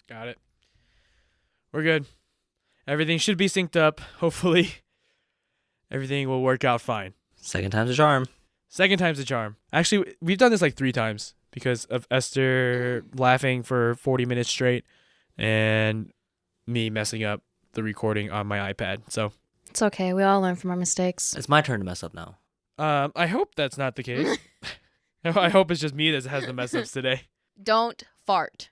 Got it. We're good. Everything should be synced up. Hopefully, everything will work out fine. Second time's a charm. Second time's a charm. Actually, we've done this like 3 times because of Esther laughing for 40 minutes straight and me messing up the recording on my iPad. So It's okay. We all learn from our mistakes. It's my turn to mess up now. I hope that's not the case. I hope it's just me that has the mess ups today. Don't fart.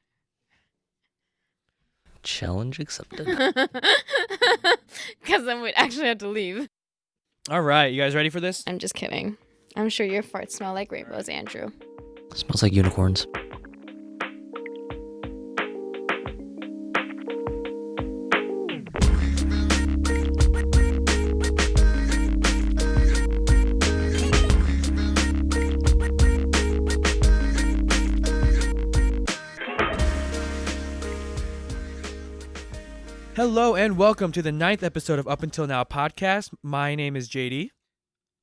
Challenge accepted. Because then we'd actually have to leave. All right, you guys ready for this? I'm just kidding. I'm sure your farts smell like rainbows, Andrew. Smells like unicorns. Hello and welcome to the 9th episode of Up Until Now podcast. My name is JD.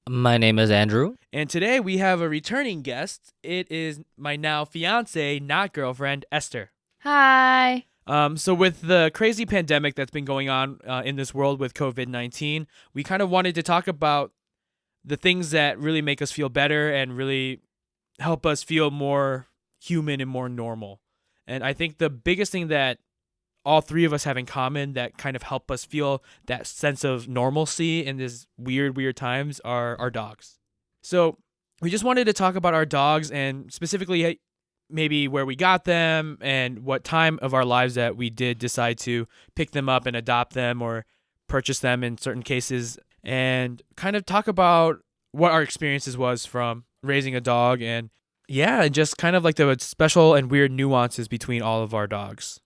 My name is Andrew. And today we have a returning guest. It is my now fiance, not girlfriend, Esther. Hi. So with the crazy pandemic that's been going on in this world with COVID-19, we kind of wanted to talk about the things that really make us feel better and really help us feel more human and more normal. And I think the biggest thing that all 3 of us have in common that kind of help us feel that sense of normalcy in these weird times are our dogs. So we just wanted to talk about our dogs and specifically maybe where we got them and what time of our lives that we did decide to pick them up and adopt them or purchase them in certain cases, and kind of talk about what our experiences was from raising a dog and just kind of like the special and weird nuances between all of our dogs.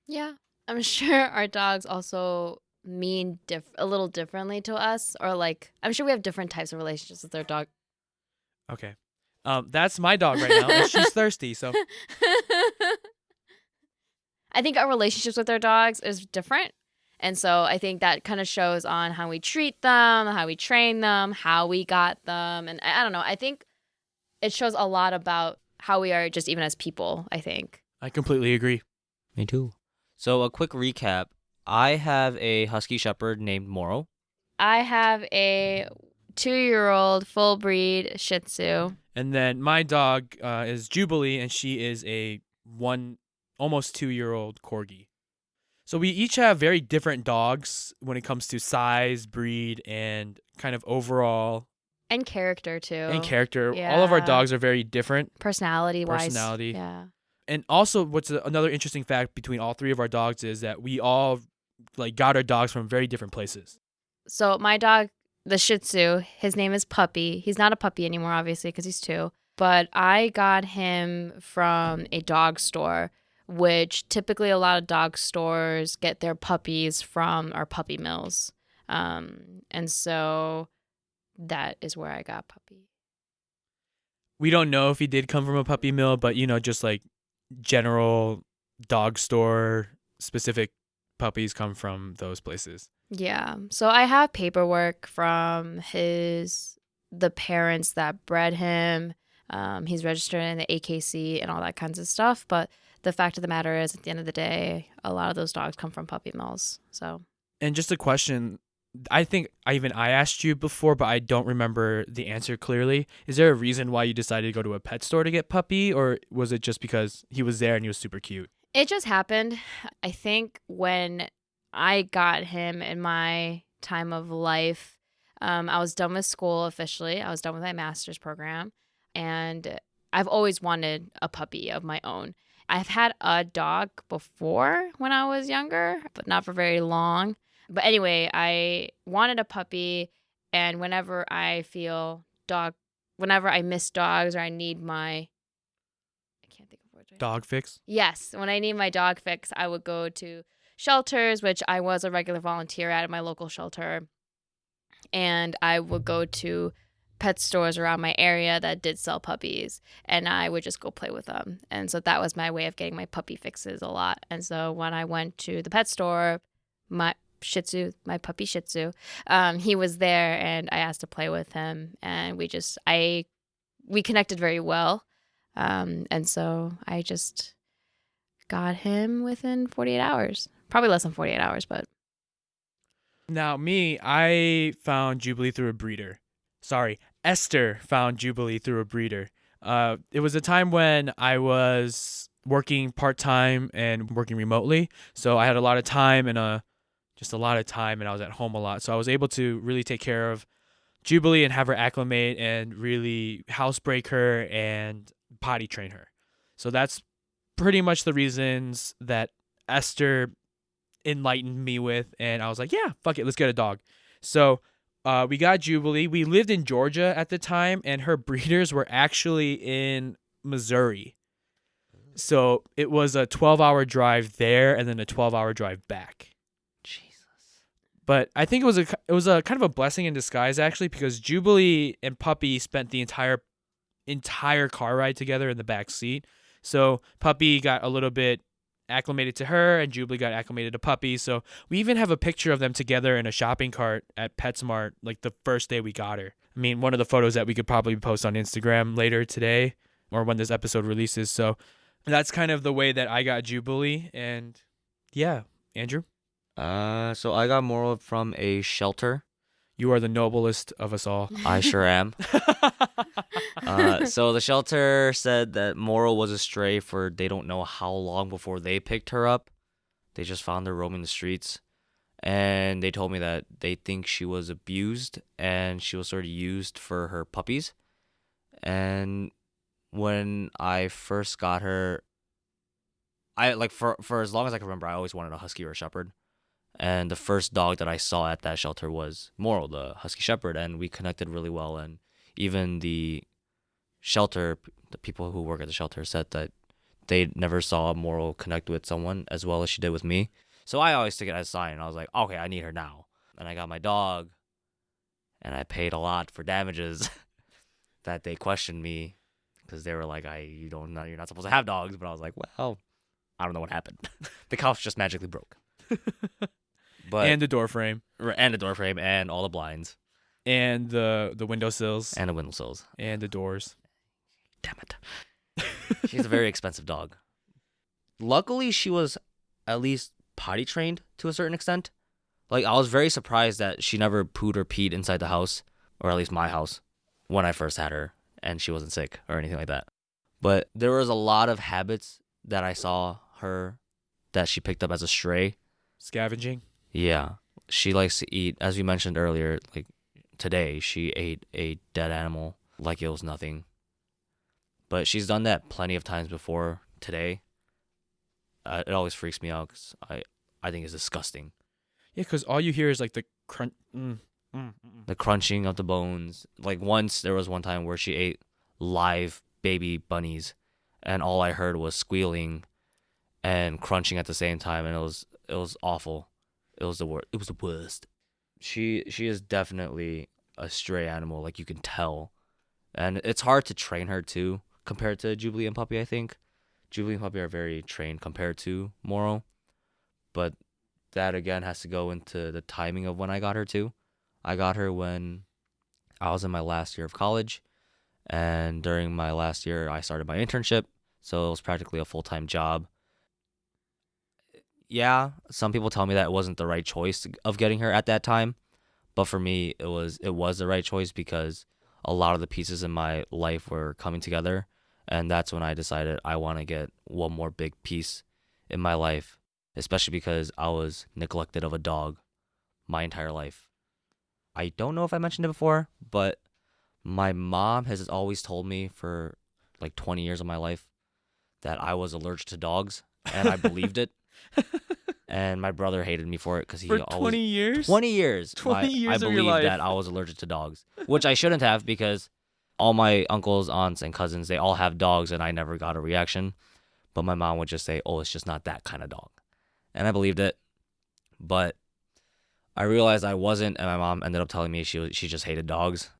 Yeah. I'm sure our dogs also mean a little differently to us. Or like, I'm sure we have different types of relationships with our dog. Okay. That's my dog right now, and she's thirsty, so. I think our relationships with our dogs is different. And so I think that kind of shows on how we treat them, how we train them, how we got them. And I don't know. I think it shows a lot about how we are just even as people, I think. I completely agree. Me too. So a quick recap. I have a husky shepherd named Moro. I have a 2-year-old full breed Shih Tzu. And then my dog is Jubilee, and she is a almost 2-year-old corgi. So we each have very different dogs when it comes to size, breed, and kind of overall. And character, too. And character. Yeah. All of our dogs are very different. Personality-wise. Yeah. And also, what's another interesting fact between all 3 of our dogs is that we all got our dogs from very different places. So my dog, the Shih Tzu, his name is Puppy. He's not a puppy anymore, obviously, because he's 2. But I got him from a dog store, which typically a lot of dog stores get their puppies from our puppy mills. And so that is where I got Puppy. We don't know if he did come from a puppy mill, but, just general dog store specific puppies come from those places. Yeah. So I have paperwork from the parents that bred him. He's registered in the AKC and all that kinds of stuff. But the fact of the matter is, at the end of the day, a lot of those dogs come from puppy mills. So. And just a question, I think I asked you before, but I don't remember the answer clearly. Is there a reason why you decided to go to a pet store to get Puppy, or was it just because he was there and he was super cute? It just happened. I think when I got him in my time of life, I was done with school officially. I was done with my master's program, and I've always wanted a puppy of my own. I've had a dog before when I was younger, but not for very long. But anyway, I wanted a puppy, and whenever I miss dogs or I need I can't think of words right now. Dog fix? Yes, when I need my dog fix, I would go to shelters, which I was a regular volunteer at my local shelter, and I would go to pet stores around my area that did sell puppies, and I would just go play with them. And so that was my way of getting my puppy fixes a lot. And so when I went to the pet store, my puppy Shih Tzu, he was there, and I asked to play with him, and we connected very well. And so I just got him within 48 hours. Probably less than 48 hours, but Now, me, I found Jubilee through a breeder. Sorry, Esther found Jubilee through a breeder. It was a time when I was working part time and working remotely, so I had a lot of time and just a lot of time, and I was at home a lot. So I was able to really take care of Jubilee and have her acclimate and really housebreak her and potty train her. So that's pretty much the reasons that Esther enlightened me with, and I was like, yeah, fuck it, let's get a dog. So we got Jubilee. We lived in Georgia at the time, and her breeders were actually in Missouri. So it was a 12-hour drive there and then a 12-hour drive back. Jesus. But I think it was a kind of a blessing in disguise, actually, because Jubilee and Puppy spent the entire car ride together in the back seat. So Puppy got a little bit acclimated to her, and Jubilee got acclimated to Puppy. So we even have a picture of them together in a shopping cart at PetSmart, like the first day we got her. I mean, one of the photos that we could probably post on Instagram later today, or when this episode releases. So that's kind of the way that I got Jubilee. And yeah, Andrew, So I got Moral from a shelter. you are the noblest of us all. I sure am. So the shelter said that Moral was a stray for they don't know how long before they picked her up. They just found her roaming the streets. And they told me that they think she was abused and she was sort of used for her puppies. And when I first got her, I like for as long as I can remember, I always wanted a husky or a shepherd. And the first dog that I saw at that shelter was Moral, the husky shepherd, and we connected really well. And even the shelter, the people who work at the shelter said that they never saw Moral connect with someone as well as she did with me. So I always took it as a sign, and I was like, okay, I need her now. And I got my dog, and I paid a lot for damages that they questioned me because they were like, you're not supposed to have dogs. But I was like, well, I don't know what happened. The couch just magically broke. But And the door frame. and the door frame and all the blinds And the windowsills. and the windowsills. And the doors. Damn it. She's a very expensive dog. Luckily, she was at least potty trained to a certain extent. Like, I was very surprised that she never pooed or peed inside the house, or at least my house, when I first had her, and she wasn't sick or anything like that. But there was a lot of habits that I saw her that she picked up as a stray. Scavenging. Yeah. She likes to eat, as we mentioned earlier, like today, she ate a dead animal like it was nothing. But she's done that plenty of times before today. It always freaks me out because I think it's disgusting. Yeah, because all you hear is like the crunch. The crunching of the bones. Like once, there was one time where she ate live baby bunnies, and all I heard was squealing and crunching at the same time, and it was awful. It was the worst. It was the worst. She is definitely a stray animal, like you can tell, and it's hard to train her too compared to Jubilee and Puppy. I think Jubilee and Puppy are very trained compared to Moral, but that again has to go into the timing of when I got her too. I got her when I was in my last year of college, and during my last year I started my internship, so it was practically a full-time job. Yeah, some people tell me that it wasn't the right choice of getting her at that time, but for me it was the right choice because a lot of the pieces in my life were coming together, and that's when I decided I want to get one more big piece in my life, especially because I was neglected of a dog my entire life. I don't know if I mentioned it before, but my mom has always told me for like 20 years of my life that I was allergic to dogs, and I believed it. And my brother hated me for it because he For always 20 years? 20 years. 20 years I of your believed life. that I was allergic to dogs, which I shouldn't have because all my uncles, aunts, and cousins, they all have dogs, and I never got a reaction. But my mom would just say, "Oh, it's just not that kind of dog," and I believed it. But I realized I wasn't, and my mom ended up telling me she just hated dogs.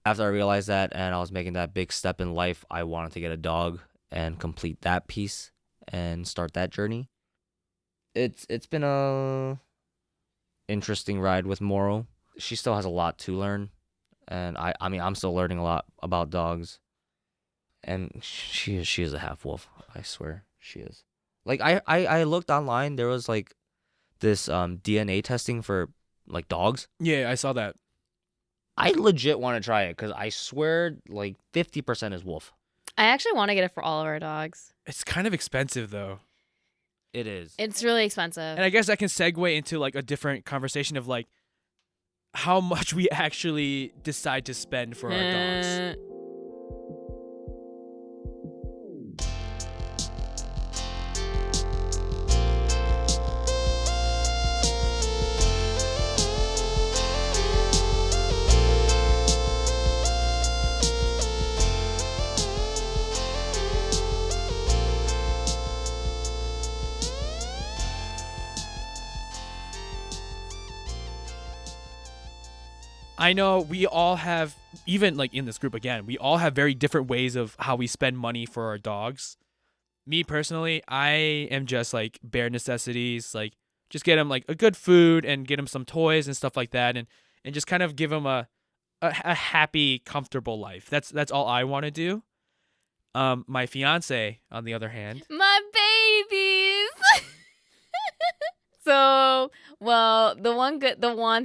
After I realized that, and I was making that big step in life, I wanted to get a dog and complete that piece and start that journey. It's been a interesting ride with Moral. She still has a lot to learn, and I mean I'm still learning a lot about dogs. And she is a half wolf. I swear she is. Like I looked online. There was like this DNA testing for like dogs. Yeah, I saw that. I legit want to try it because I swear like 50% is wolf. I actually want to get it for all of our dogs. It's kind of expensive though. It is. It's really expensive. And I guess that can segue into like a different conversation of like how much we actually decide to spend for our dogs. I know we all have, even like in this group again, we all have very different ways of how we spend money for our dogs. Me personally, I am just like bare necessities, like just get them like a good food and get them some toys and stuff like that, and just kind of give them a happy, comfortable life. That's all I want to do. My fiance, on the other hand, My babies. So, well, the one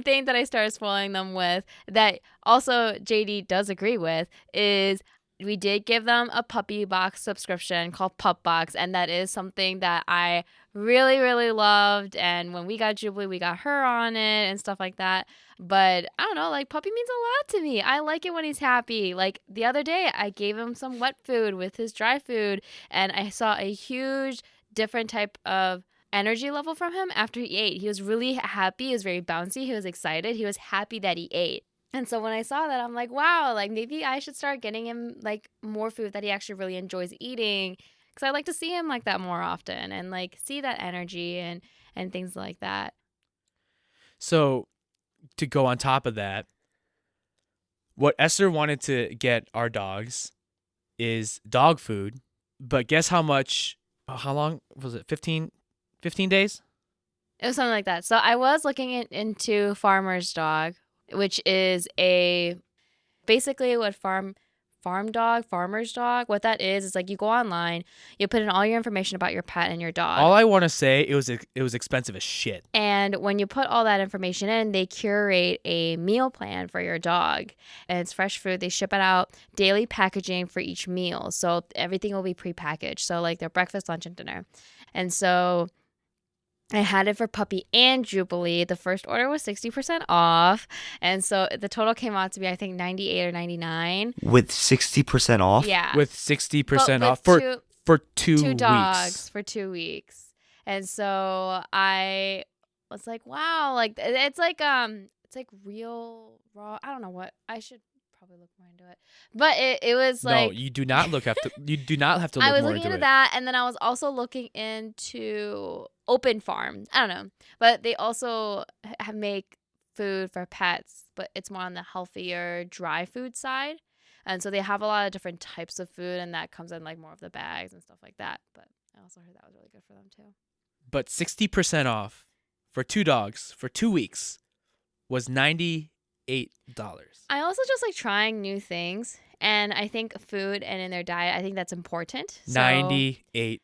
thing that I started spoiling them with that also JD does agree with is we did give them a puppy box subscription called Pup Box, and that is something that I really, really loved. And when we got Jubilee, we got her on it and stuff like that. But I don't know, like puppy means a lot to me. I like it when he's happy. Like the other day, I gave him some wet food with his dry food, and I saw a huge different type of energy level from him after he ate. He was really happy. He was very bouncy. He was excited. He was happy that he ate. And so when I saw that, I'm like, wow, like maybe I should start getting him like more food that he actually really enjoys eating, because I like to see him like that more often and like see that energy and things like that. so to go on top of that, what Esther wanted to get our dogs is dog food, but guess how much, how long was it? 15 days? It was something like that. So I was looking into Farmer's Dog, which is basically what farmer's dog. What that is like you go online, you put in all your information about your pet and your dog. All I want to say, it was expensive as shit. And when you put all that information in, they curate a meal plan for your dog. And it's fresh food. They ship it out, daily packaging for each meal. So everything will be prepackaged. So like their breakfast, lunch, and dinner. And so I had it for Puppy and Jubilee. The first order was 60% off. And so the total came out to be, I think, 98 or 99. With 60% off? Yeah. With 60% But off with for 2 two dogs weeks. for 2 weeks. And so I was like, wow, like it's like real raw. I don't know what I should probably look more into it. But it was like, no, you do not you do not have to look I was more looking into into it. that, and then I was also looking into Open Farm. I don't know, but they also make food for pets, but it's more on the healthier dry food side. And so they have a lot of different types of food, and that comes in like more of the bags and stuff like that. But I also heard that was really good for them too. But 60% off for 2 dogs for 2 weeks was $98. I also just like trying new things, and I think food and in their diet, I think that's important. So, $98.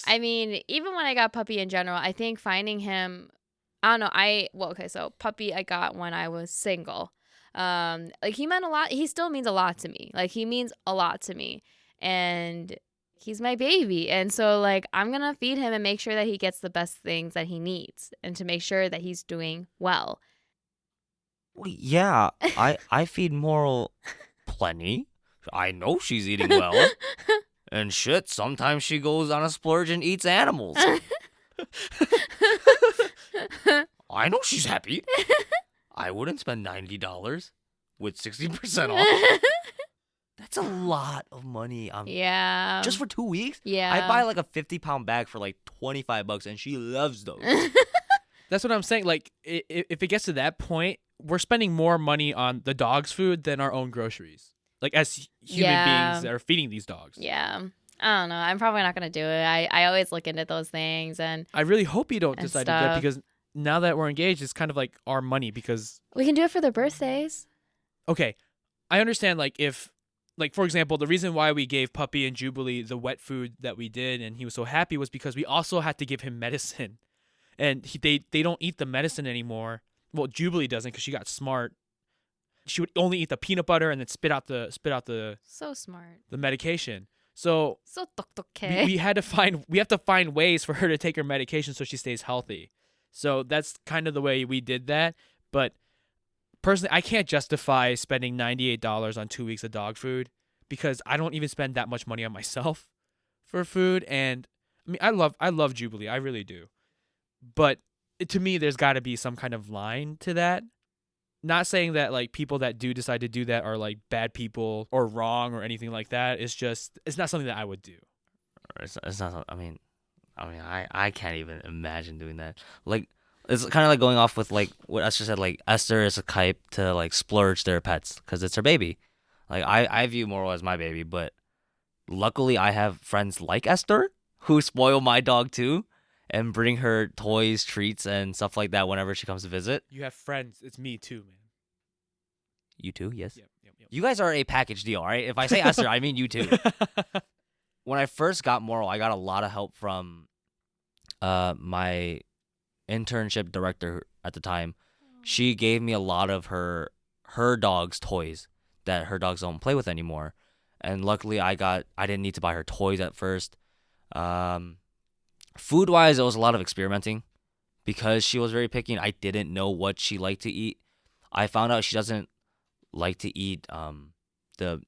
I mean, even when I got Puppy in general, I think finding him, I don't know. So Puppy I got when I was single. Like he meant a lot. He still means a lot to me. Like he means a lot to me, and he's my baby. And so like I'm gonna feed him and make sure that he gets the best things that he needs, and to make sure that he's doing well. Well, yeah, I feed Moral plenty. I know she's eating well. And shit, sometimes she goes on a splurge and eats animals. I know she's happy. I wouldn't spend $90 with 60% off. That's a lot of money. Yeah. Just for 2 weeks? Yeah. I buy like a 50-pound bag for like $25 and she loves those. That's what I'm saying. Like, if it gets to that point, we're spending more money on the dog's food than our own groceries. Like, as human beings that are feeding these dogs. Yeah. I don't know. I'm probably not going to do it. I always look into those things. And I really hope you don't decide to do it, stuff. because now that we're engaged, it's kind of like our money, because... we can do it for their birthdays. Okay, I understand, like, if like, for example, the reason why we gave Puppy and Jubilee the wet food that we did and he was so happy was because we also had to give him medicine. And they don't eat the medicine anymore. Well, Jubilee doesn't because she got smart. She would only eat the peanut butter and then spit out the So smart. medication. So So 똑똑해. we have to find ways for her to take her medication so she stays healthy. So that's kind of the way we did that. But personally, I can't justify spending $98 on 2 weeks of dog food because I don't even spend that much money on myself for food. And I mean, I love Jubilee, I really do. But to me, there's got to be some kind of line to that. Not saying that like people that do decide to do that are like bad people or wrong or anything like that. It's just it's not something that I would do. It's not. I can't even imagine doing that. Like, it's kind of like going off with like what Esther said. Like, Esther is a type to like splurge their pets because it's her baby. Like, I view Moro as my baby, but luckily I have friends like Esther who spoil my dog too, and bring her toys, treats, and stuff like that whenever she comes to visit. You have friends. It's me too, man. You too, yes. Yep. You guys are a package deal, all right? If I say Esther, I mean you too. When I first got Moro, I got a lot of help from my internship director at the time. She gave me a lot of her dog's toys that her dogs don't play with anymore. And luckily I didn't need to buy her toys at first. Food wise, it was a lot of experimenting because she was very picky and I didn't know what she liked to eat. I found out she doesn't like to eat the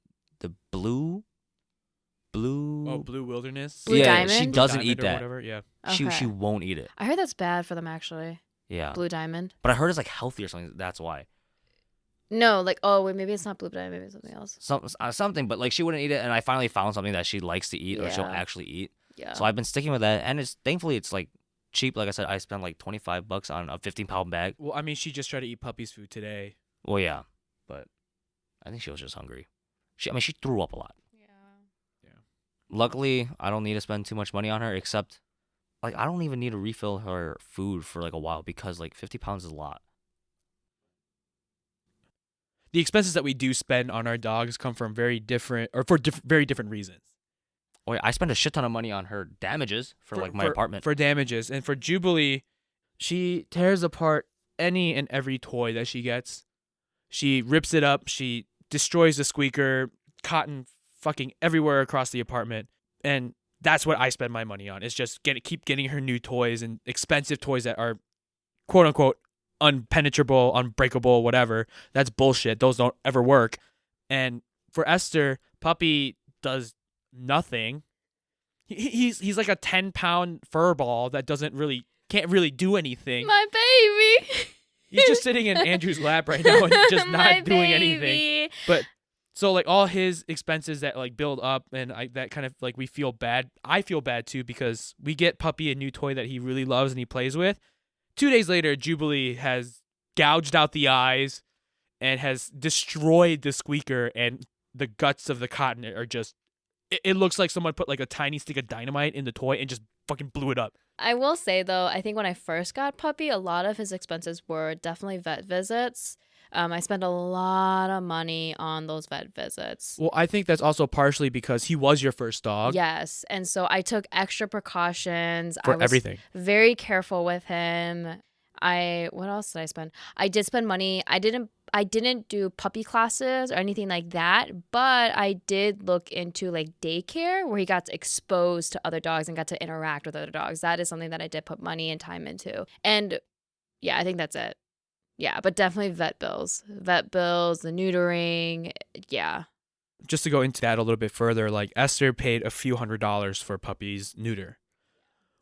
blue Blue Wilderness. Blue yeah, she Diamond? doesn't Diamond eat or that. whatever. Yeah. She Okay. won't eat it. I heard that's bad for them actually. Yeah. Blue Diamond. But I heard it's like healthy or something. That's why. No, like wait, maybe it's not Blue Diamond, maybe it's something else. Something, but like she wouldn't eat it, and I finally found something that she likes to eat or she'll Yeah. actually eat. Yeah. So I've been sticking with that, and thankfully it's like cheap. Like I said, I spent like $25 on a 15-pound bag. Well, I mean, she just tried to eat Puppy's food today. Well, yeah, but I think she was just hungry. She threw up a lot. Yeah. Luckily, I don't need to spend too much money on her, except like I don't even need to refill her food for like a while because like 50 pounds is a lot. The expenses that we do spend on our dogs come from very different very different reasons. Oh yeah, I spent a shit ton of money on her damages for like my apartment. For damages. And for Jubilee, she tears apart any and every toy that she gets. She rips it up. She destroys the squeaker, cotton fucking everywhere across the apartment. And that's what I spend my money on. Is just keep getting her new toys and expensive toys that are quote unquote unpenetrable, unbreakable, whatever. That's bullshit. Those don't ever work. And for Esther, Puppy does nothing. He's like a 10-pound fur ball that can't really do anything. My baby. He's just sitting in Andrew's lap right now and just My not doing baby. anything. But so like all his expenses that like build up and that kind of like we feel bad. I feel bad too because we get Puppy a new toy that he really loves and he plays with. 2 days later, Jubilee has gouged out the eyes and has destroyed the squeaker, and the guts of the cotton are just. It looks like someone put like a tiny stick of dynamite in the toy and just fucking blew it up. I will say though, I think when I first got Puppy, a lot of his expenses were definitely vet visits. I spent a lot of money on those vet visits. Well, I think that's also partially because he was your first dog. Yes, and so I took extra precautions. For I was everything. very careful with him. What else did I spend? I did spend money. I didn't do puppy classes or anything like that, but I did look into like daycare where he got exposed to other dogs and got to interact with other dogs. That is something that I did put money and time into. And yeah, I think that's it. Yeah, but definitely vet bills, the neutering. Yeah. Just to go into that a little bit further, like Esther paid a few $100s for Puppy's neuter,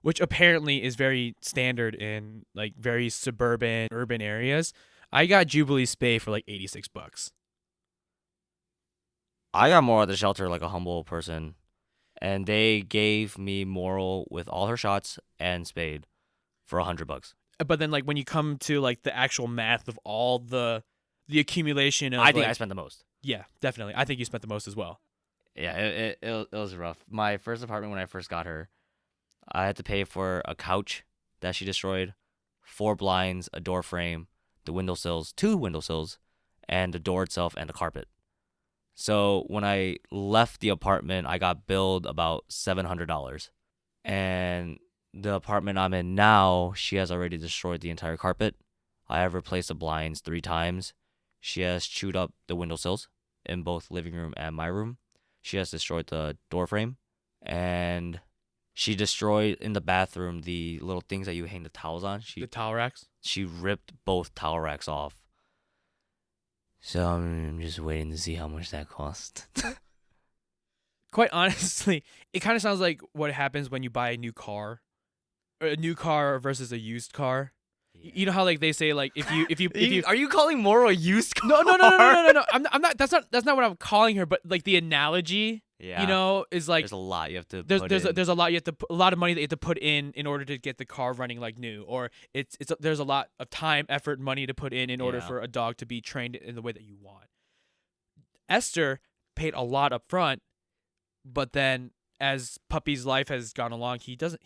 which apparently is very standard in like very suburban, urban areas. I got Jubilee spay for like $86. I got Moro at the shelter like a humble person, and they gave me Moro with all her shots and spayed for $100. But then like when you come to like the actual math of all the accumulation of I think like, I spent the most. Yeah, definitely. I think you spent the most as well. Yeah, it was rough. My first apartment when I first got her, I had to pay for a couch that she destroyed, 4 blinds, a door frame, the windowsills, 2 windowsills, and the door itself and the carpet. So when I left the apartment, I got billed about $700. And the apartment I'm in now, she has already destroyed the entire carpet. I have replaced the blinds 3 times. She has chewed up the windowsills in both living room and my room. She has destroyed the door frame. And she destroyed in the bathroom the little things that you hang the towels on. The towel racks. She ripped both towel racks off. So I'm just waiting to see how much that cost. Quite honestly, it kind of sounds like what happens when you buy a new car versus a used car. You know how like they say like if you Are you calling Moro a used car? no. I'm not. That's not what I'm calling her. But like the analogy, Yeah. you know, is like there's a lot you have to. there's a lot you have to a lot of money that you have to put in order to get the car running like new, or there's a lot of time, effort, money to put in order Yeah. for a dog to be trained in the way that you want. Esther paid a lot up front, but then as Puppy's life has gone along, he doesn't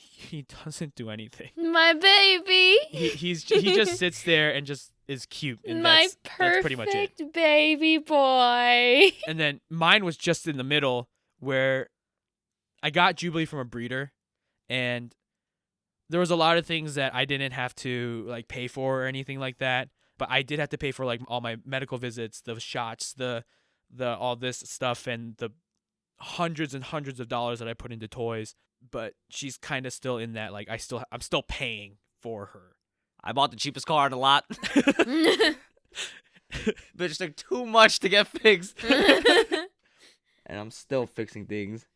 do anything. My baby. He just sits there and just is cute, and My that's pretty much it. perfect baby boy. And then mine was just in the middle, where I got Jubilee from a breeder, and there was a lot of things that I didn't have to like pay for or anything like that, but I did have to pay for like all my medical visits, the shots, the all this stuff, and the hundreds and hundreds of dollars that I put into toys. But she's kind of still in that like I'm still paying for her. I bought the cheapest car in the lot. But it took too much to get fixed. And I'm still fixing things.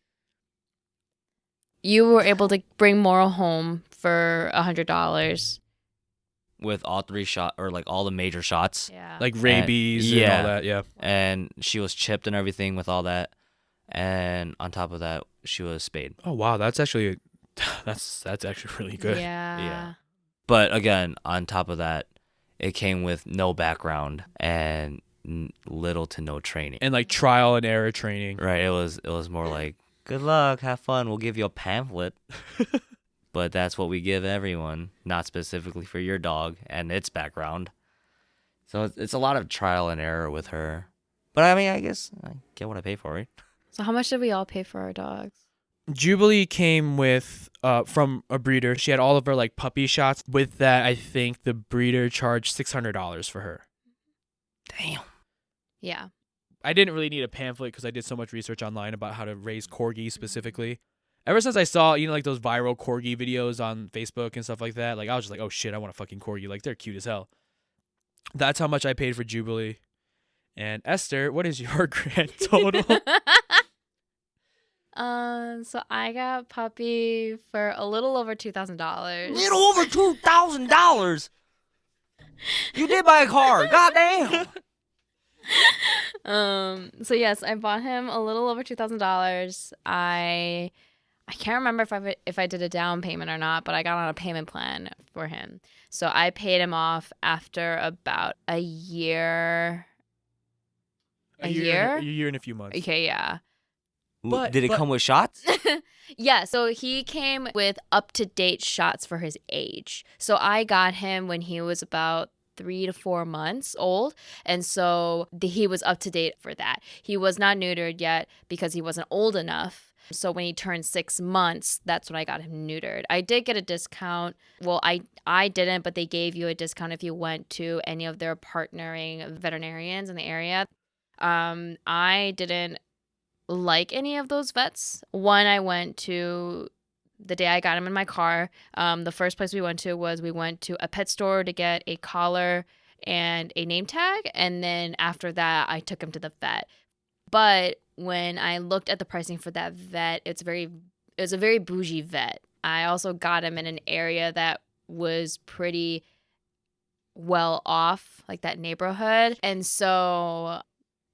You were able to bring Moro home for $100. With all 3 shots, or like all the major shots. Yeah. Like rabies and all that, yeah. And she was chipped and everything with all that. And on top of that, she was spayed. Oh wow, that's actually that's actually really good. Yeah. But again, on top of that, it came with no background and little to no training. And like trial and error training. Right, it was more like, good luck, have fun, we'll give you a pamphlet. But that's what we give everyone, not specifically for your dog and its background. So it's a lot of trial and error with her. But I mean, I guess I get what I pay for, right? So how much did we all pay for our dogs? Jubilee came with from a breeder. She had all of her like puppy shots. With that, I think the breeder charged $600 for her. Damn. Yeah. I didn't really need a pamphlet because I did so much research online about how to raise corgis specifically. Ever since I saw, like those viral corgi videos on Facebook and stuff like that, like I was just like, oh shit, I want a fucking corgi. Like they're cute as hell. That's how much I paid for Jubilee. And Esther, what is your grand total? So I got Puppy for a little over $2,000. Little over $2,000. You did buy a car. Goddamn. So yes, I bought him a little over $2,000. I can't remember if I did a down payment or not, but I got on a payment plan for him. So I paid him off after about a year. A year? A year and a few months. Okay, yeah. But- Did it but- come with shots? Yeah, so he came with up-to-date shots for his age. So I got him when he was about 3 to 4 months old, and so he was up to date for that. He was not neutered yet because he wasn't old enough. So when he turned 6 months, that's when I got him neutered. I did get a discount. Well, I didn't, but they gave you a discount if you went to any of their partnering veterinarians in the area. I didn't like any of those vets. One I went to the day I got him in my car. The first place we went to a pet store to get a collar and a name tag. And then after that, I took him to the vet. But when I looked at the pricing for that vet, it was a very bougie vet. I also got him in an area that was pretty well off, like that neighborhood. And so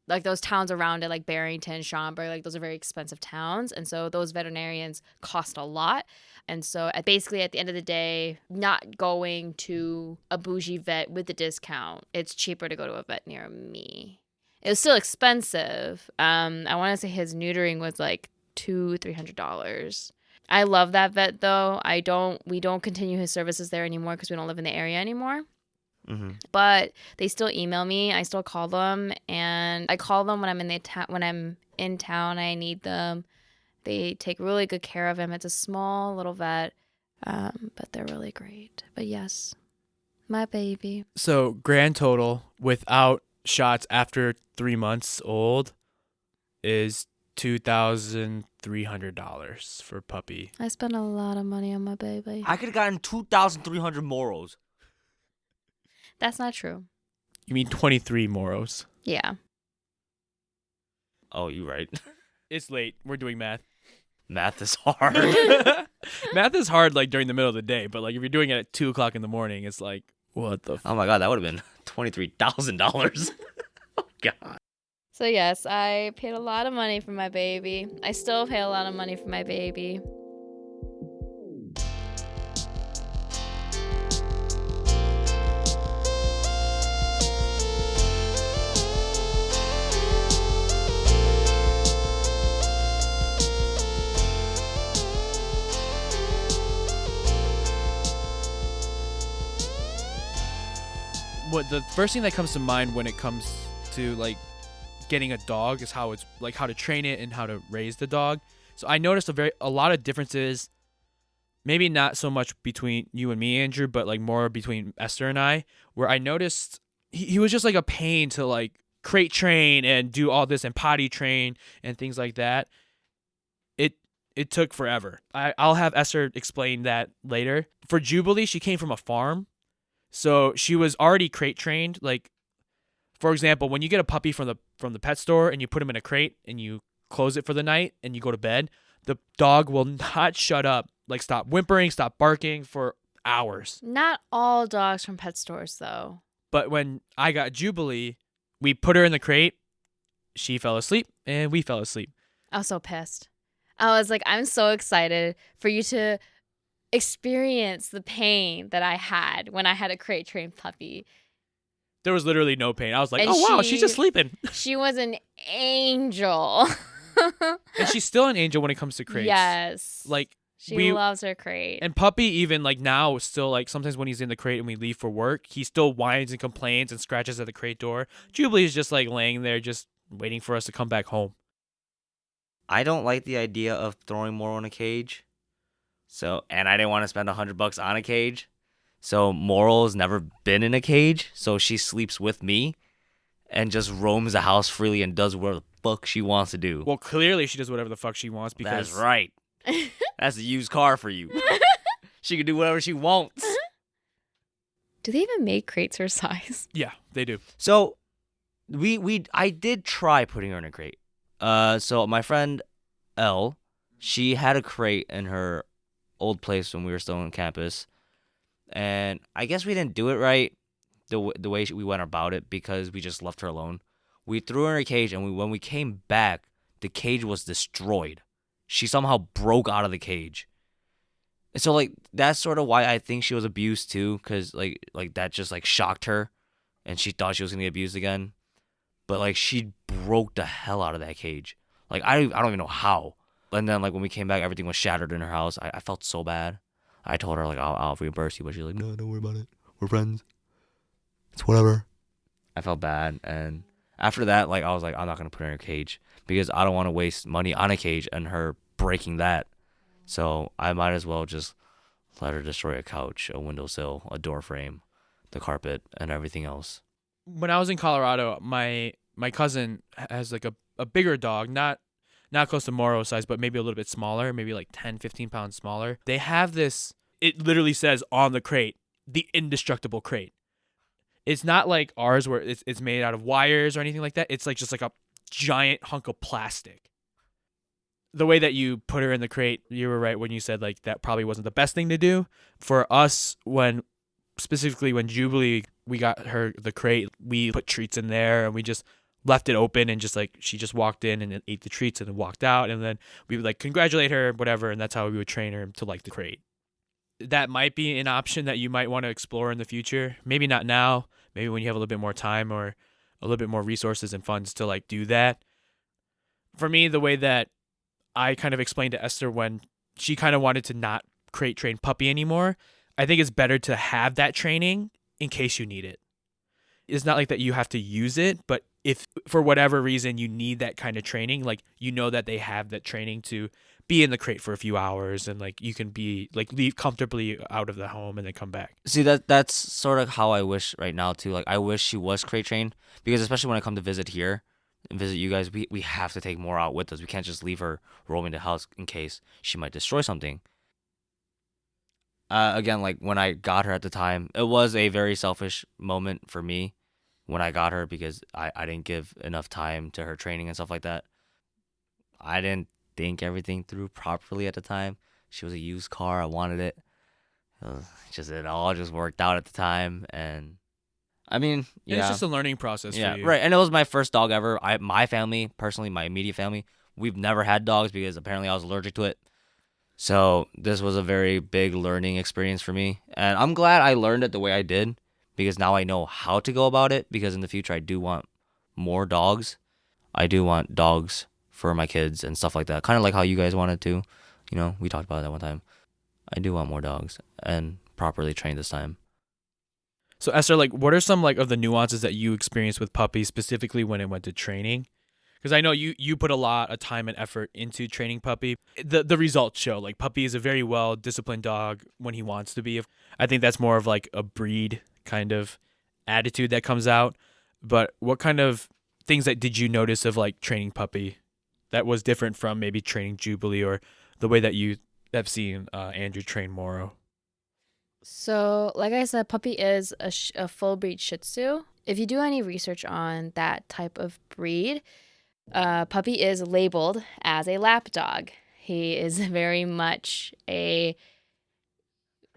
like those towns around it, like Barrington, Schaumburg, like those are very expensive towns. And so those veterinarians cost a lot. And so basically at the end of the day, not going to a bougie vet with a discount, it's cheaper to go to a vet near me. It was still expensive. I want to say his neutering was like $200-$300. I love that vet though. We don't continue his services there anymore because we don't live in the area anymore. Mm-hmm. But they still email me. I still call them, and I call them when I'm in town. I need them. They take really good care of him. It's a small little vet, but they're really great. But yes, my baby. So grand total without shots after 3 months old is $2,300 for puppy. I spent a lot of money on my baby. I could have gotten 2,300 moros. That's not true. You mean 23 moros? Yeah. Oh, you right. It's late. We're doing math. Math is hard. Math is hard like during the middle of the day, but like if you're doing it at 2 o'clock in the morning, it's like what the. Oh my god, that would have been $23,000. Oh god. So yes, I paid a lot of money for my baby. I still pay a lot of money for my baby. What the first thing that comes to mind when it comes to like getting a dog is how to train it and how to raise the dog. So I noticed a lot of differences, maybe not so much between you and me, Andrew, but like more between Esther and I, where I noticed he was just like a pain to like crate train and do all this and potty train and things like that. It took forever. I'll have Esther explain that later. For Jubilee, she came from a farm. So she was already crate trained. Like, for example, when you get a puppy from the pet store and you put him in a crate and you close it for the night and you go to bed, the dog will not shut up. Like, stop whimpering, stop barking for hours. Not all dogs from pet stores, though. But when I got Jubilee, we put her in the crate. She fell asleep and we fell asleep. I was so pissed. I was like, I'm so excited for you to experience the pain that I had when I had a crate trained puppy. There was literally no pain. I was like, And oh, wow, she's just sleeping. She was an angel. And she's still an angel when it comes to crates. Yes. Like, she loves her crate. And Puppy, even like now, still like sometimes when he's in the crate and we leave for work, he still whines and complains and scratches at the crate door. Jubilee is just like laying there, just waiting for us to come back home. I don't like the idea of throwing Moro in a cage. And I didn't want to spend $100 on a cage. So Moral's never been in a cage. So she sleeps with me and just roams the house freely and does whatever the fuck she wants to do. Well, clearly she does whatever the fuck she wants because That's right. That's a used car for you. She can do whatever she wants. Do they even make crates her size? Yeah, they do. So I did try putting her in a crate. So my friend Elle, she had a crate in her old place when we were still on campus, and I guess we didn't do it right the way we went about it because we just left her alone. We threw her in a cage, and when we came back, the cage was destroyed. She somehow broke out of the cage. And so like that's sort of why I think she was abused too, because like that just like shocked her, and she thought she was gonna get abused again. But like she broke the hell out of that cage. Like I don't even know how. And then like when we came back, everything was shattered in her house. I felt so bad. I told her like I'll reimburse you, but she's like, no, don't worry about it. We're friends. It's whatever. I felt bad, and after that, like I was like, I'm not gonna put her in a cage because I don't want to waste money on a cage and her breaking that. So I might as well just let her destroy a couch, a windowsill, a door frame, the carpet, and everything else. When I was in Colorado, my cousin has like a bigger dog, not close to Moro size, but maybe a little bit smaller, maybe like 10, 15 pounds smaller. They have this, it literally says on the crate, the indestructible crate. It's not like ours where it's made out of wires or anything like that. It's like just like a giant hunk of plastic. The way that you put her in the crate, you were right when you said like that probably wasn't the best thing to do. For us, specifically when Jubilee, we got her the crate, we put treats in there and we just left it open and just like she just walked in and ate the treats and then walked out, and then we would like congratulate her, whatever, and that's how we would train her to like the crate. That might be an option that you might want to explore in the future. Maybe not now, maybe when you have a little bit more time or a little bit more resources and funds to like do that. For me, the way that I kind of explained to Esther when she kind of wanted to not crate train Puppy anymore, I think it's better to have that training in case you need it. it's not like that you have to use it, but if for whatever reason you need that kind of training, like you know that they have that training to be in the crate for a few hours and like you can be like leave comfortably out of the home and then come back. See, that's sort of how I wish right now too. Like I wish she was crate trained, because especially when I come to visit here and visit you guys, we have to take more out with us. We can't just leave her roaming the house in case she might destroy something. Again, like when I got her at the time, it was a very selfish moment for me when I got her, because I didn't give enough time to her training and stuff like that. I didn't think everything through properly at the time. She was a used car. I wanted it. It all just worked out at the time, and I mean, And yeah, it's just a learning process yeah, for you. right. And it was my first dog ever. My family, personally, my immediate family, we've never had dogs because apparently I was allergic to it. So this was a very big learning experience for me, and I'm glad I learned it the way I did, because now I know how to go about it. Because in the future, I do want more dogs. I do want dogs for my kids and stuff like that. Kind of like how you guys wanted to. We talked about that one time. I do want more dogs and properly trained this time. So Esther, like what are some like of the nuances that you experienced with puppies specifically when it went to training? Because I know you put a lot of time and effort into training Puppy. The results show like Puppy is a very well disciplined dog when he wants to be. I think that's more of like a breed kind of attitude that comes out. But what kind of things that did you notice of like training Puppy that was different from maybe training Jubilee or the way that you have seen Andrew train Moro? So, like I said, Puppy is a full breed Shih Tzu. If you do any research on that type of breed, Puppy is labeled as a lap dog. He is very much a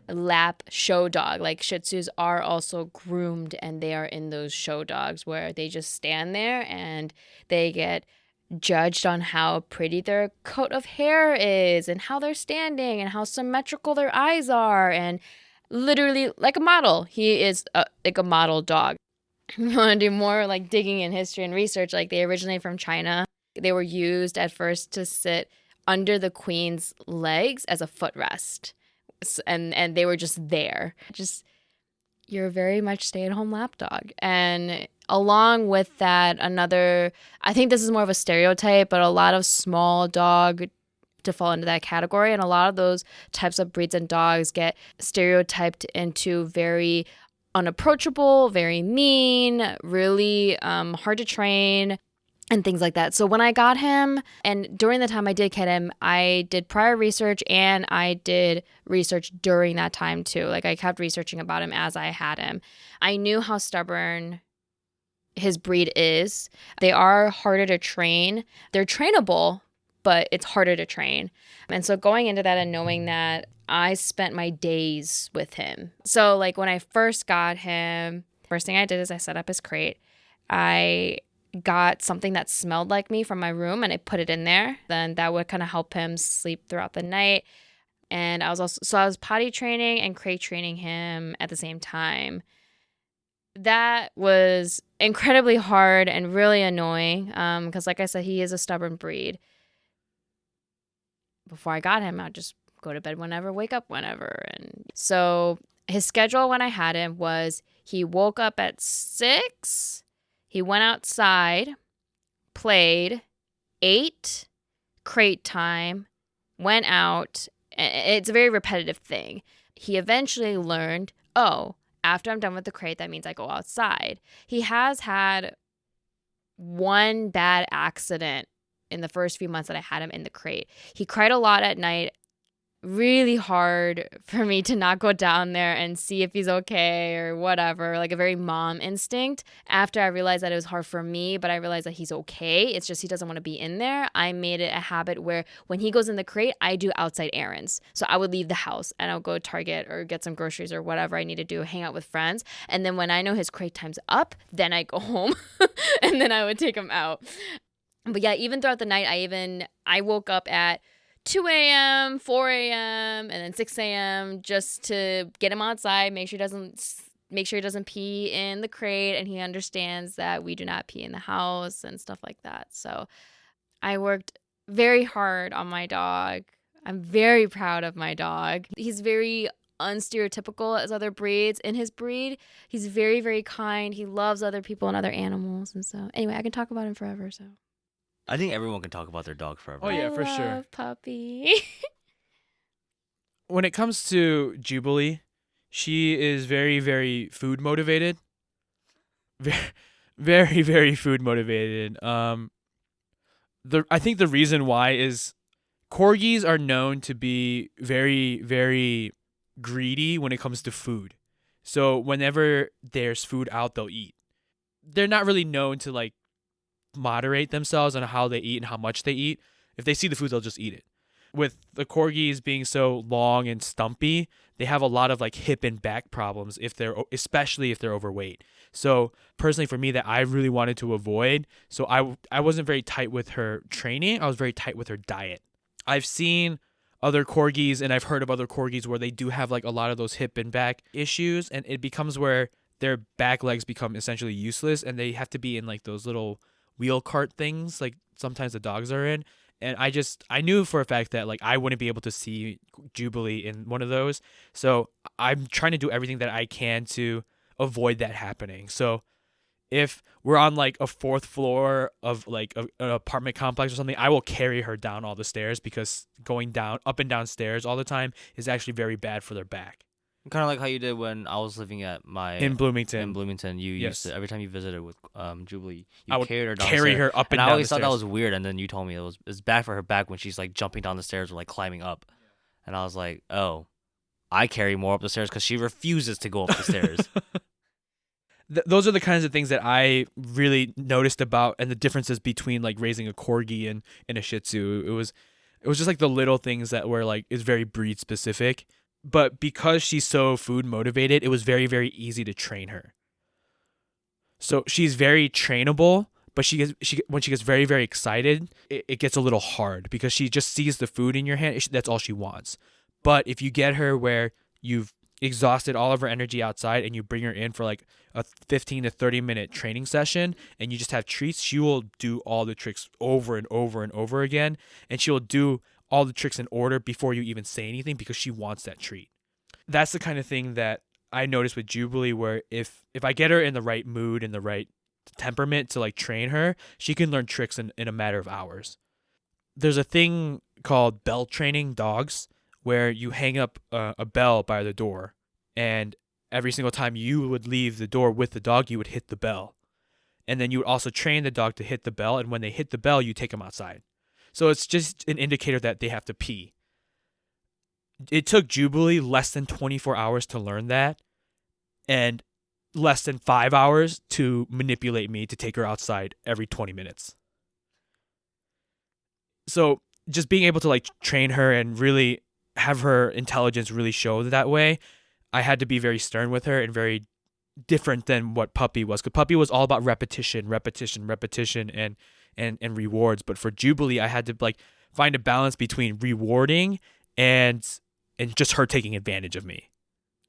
lap show dog. Like Shih Tzus are also groomed, and they are in those show dogs where they just stand there and they get judged on how pretty their coat of hair is and how they're standing and how symmetrical their eyes are, and literally like a model. He is like a model dog. You want to do more like digging in history and research, like they originated from China. They were used at first to sit under the queen's legs as a footrest. And they were just there. Just, you're very much stay-at-home lap dog. And along with that, I think this is more of a stereotype, but a lot of small dog to fall into that category. And a lot of those types of breeds and dogs get stereotyped into very unapproachable, very mean, really hard to train, and things like that. So when I got him, and during the time I did get him, I did prior research and I did research during that time too. Like I kept researching about him as I had him. I knew how stubborn his breed is. They are harder to train. They're trainable, but it's harder to train. And so going into that and knowing that, I spent my days with him. So like when I first got him, first thing I did is I set up his crate. I got something that smelled like me from my room and I put it in there. Then that would kind of help him sleep throughout the night. And I was potty training and crate training him at the same time. That was incredibly hard and really annoying because like I said, he is a stubborn breed. Before I got him, I'd just go to bed whenever, wake up whenever. And so his schedule when I had him was he woke up at 6, he went outside, played, ate, crate time, went out. It's a very repetitive thing. He eventually learned, after I'm done with the crate, that means I go outside. He has had one bad accident in the first few months that I had him in the crate. He cried a lot at night. Really hard for me to not go down there and see if he's okay or whatever, like a very mom instinct. After I realized that it was hard for me, but I realized that he's okay. It's just he doesn't want to be in there. I made it a habit where when he goes in the crate, I do outside errands. So I would leave the house and I'll go to Target or get some groceries or whatever I need to do, hang out with friends. And then when I know his crate time's up, then I go home and then I would take him out. But yeah, even throughout the night, I woke up at 2 a.m., 4 a.m., and then 6 a.m. just to get him outside, make sure he doesn't pee in the crate, and he understands that we do not pee in the house and stuff like that. So I worked very hard on my dog. I'm very proud of my dog. He's very unstereotypical as other breeds. In his breed, he's very, very kind. He loves other people and other animals. And so, anyway, I can talk about him forever. So I think everyone can talk about their dog forever. Oh, yeah, I for sure. love Puppy. When it comes to Jubilee, she is very, very food motivated. Very, very, very food motivated. I think the reason why is corgis are known to be very, very greedy when it comes to food. So whenever there's food out, they'll eat. They're not really known to like moderate themselves on how they eat and how much they eat. If they see the food, they'll just eat it. With the corgis being so long and stumpy, they have a lot of like hip and back problems especially if they're overweight. So personally for me, that I really wanted to avoid. So I wasn't very tight with her training. I was very tight with her diet. I've seen other corgis and I've heard of other corgis where they do have like a lot of those hip and back issues, and it becomes where their back legs become essentially useless and they have to be in like those little wheel cart things like sometimes the dogs are in. And I knew for a fact that like I wouldn't be able to see Jubilee in one of those. So I'm trying to do everything that I can to avoid that happening. So if we're on like a fourth floor of like an apartment complex or something, I will carry her down all the stairs because going down up and down stairs all the time is actually very bad for their back. Kind of like how you did when I was living at my In Bloomington. In Bloomington, you Yes. used to every time you visited with Jubilee, you I would carried her down. carry her up and I down always the thought that stairs. was weird, and then you told me it's bad for her back when she's like jumping down the stairs or like climbing up, and I was like, oh, I carry more up the stairs because she refuses to go up the stairs. Those are the kinds of things that I really noticed about, and the differences between like raising a corgi and a Shih Tzu. It was just like the little things that were like is very breed specific. But because she's so food motivated, it was very, very easy to train her. So she's very trainable, but when she gets very, very excited, it gets a little hard because she just sees the food in your hand. That's all she wants. But if you get her where you've exhausted all of her energy outside and you bring her in for like a 15 to 30 minute training session and you just have treats, she will do all the tricks over and over and over again. And she will do all the tricks in order before you even say anything because she wants that treat. That's the kind of thing that I noticed with Jubilee, where if I get her in the right mood and the right temperament to like train her, she can learn tricks in a matter of hours. There's a thing called bell training dogs where you hang up a bell by the door, and every single time you would leave the door with the dog, you would hit the bell. And then you would also train the dog to hit the bell, and when they hit the bell, you take them outside. So it's just an indicator that they have to pee. It took Jubilee less than 24 hours to learn that, and less than 5 hours to manipulate me to take her outside every 20 minutes. So just being able to like train her and really have her intelligence really show that way, I had to be very stern with her and very different than what Puppy was. Because Puppy was all about repetition, and rewards. But for Jubilee, I had to like find a balance between rewarding and just her taking advantage of me.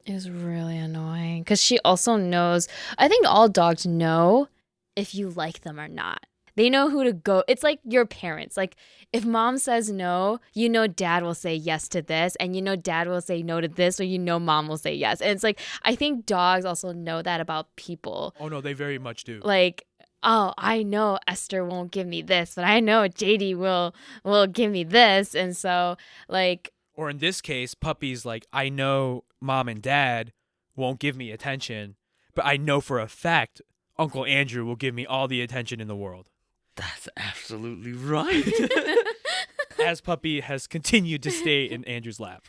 It was really annoying because she also knows. I think all dogs know if you like them or not. They know who to go. It's like your parents. Like if mom says no, you know dad will say yes to this, and you know dad will say no to this, or you know mom will say yes. And it's like I think dogs also know that about people. Oh no, they very much do. Like, oh, I know Esther won't give me this, but I know JD will give me this, and so like. Or in this case, Puppy's like, I know mom and dad won't give me attention, but I know for a fact Uncle Andrew will give me all the attention in the world. That's absolutely right. As Puppy has continued to stay in Andrew's lap.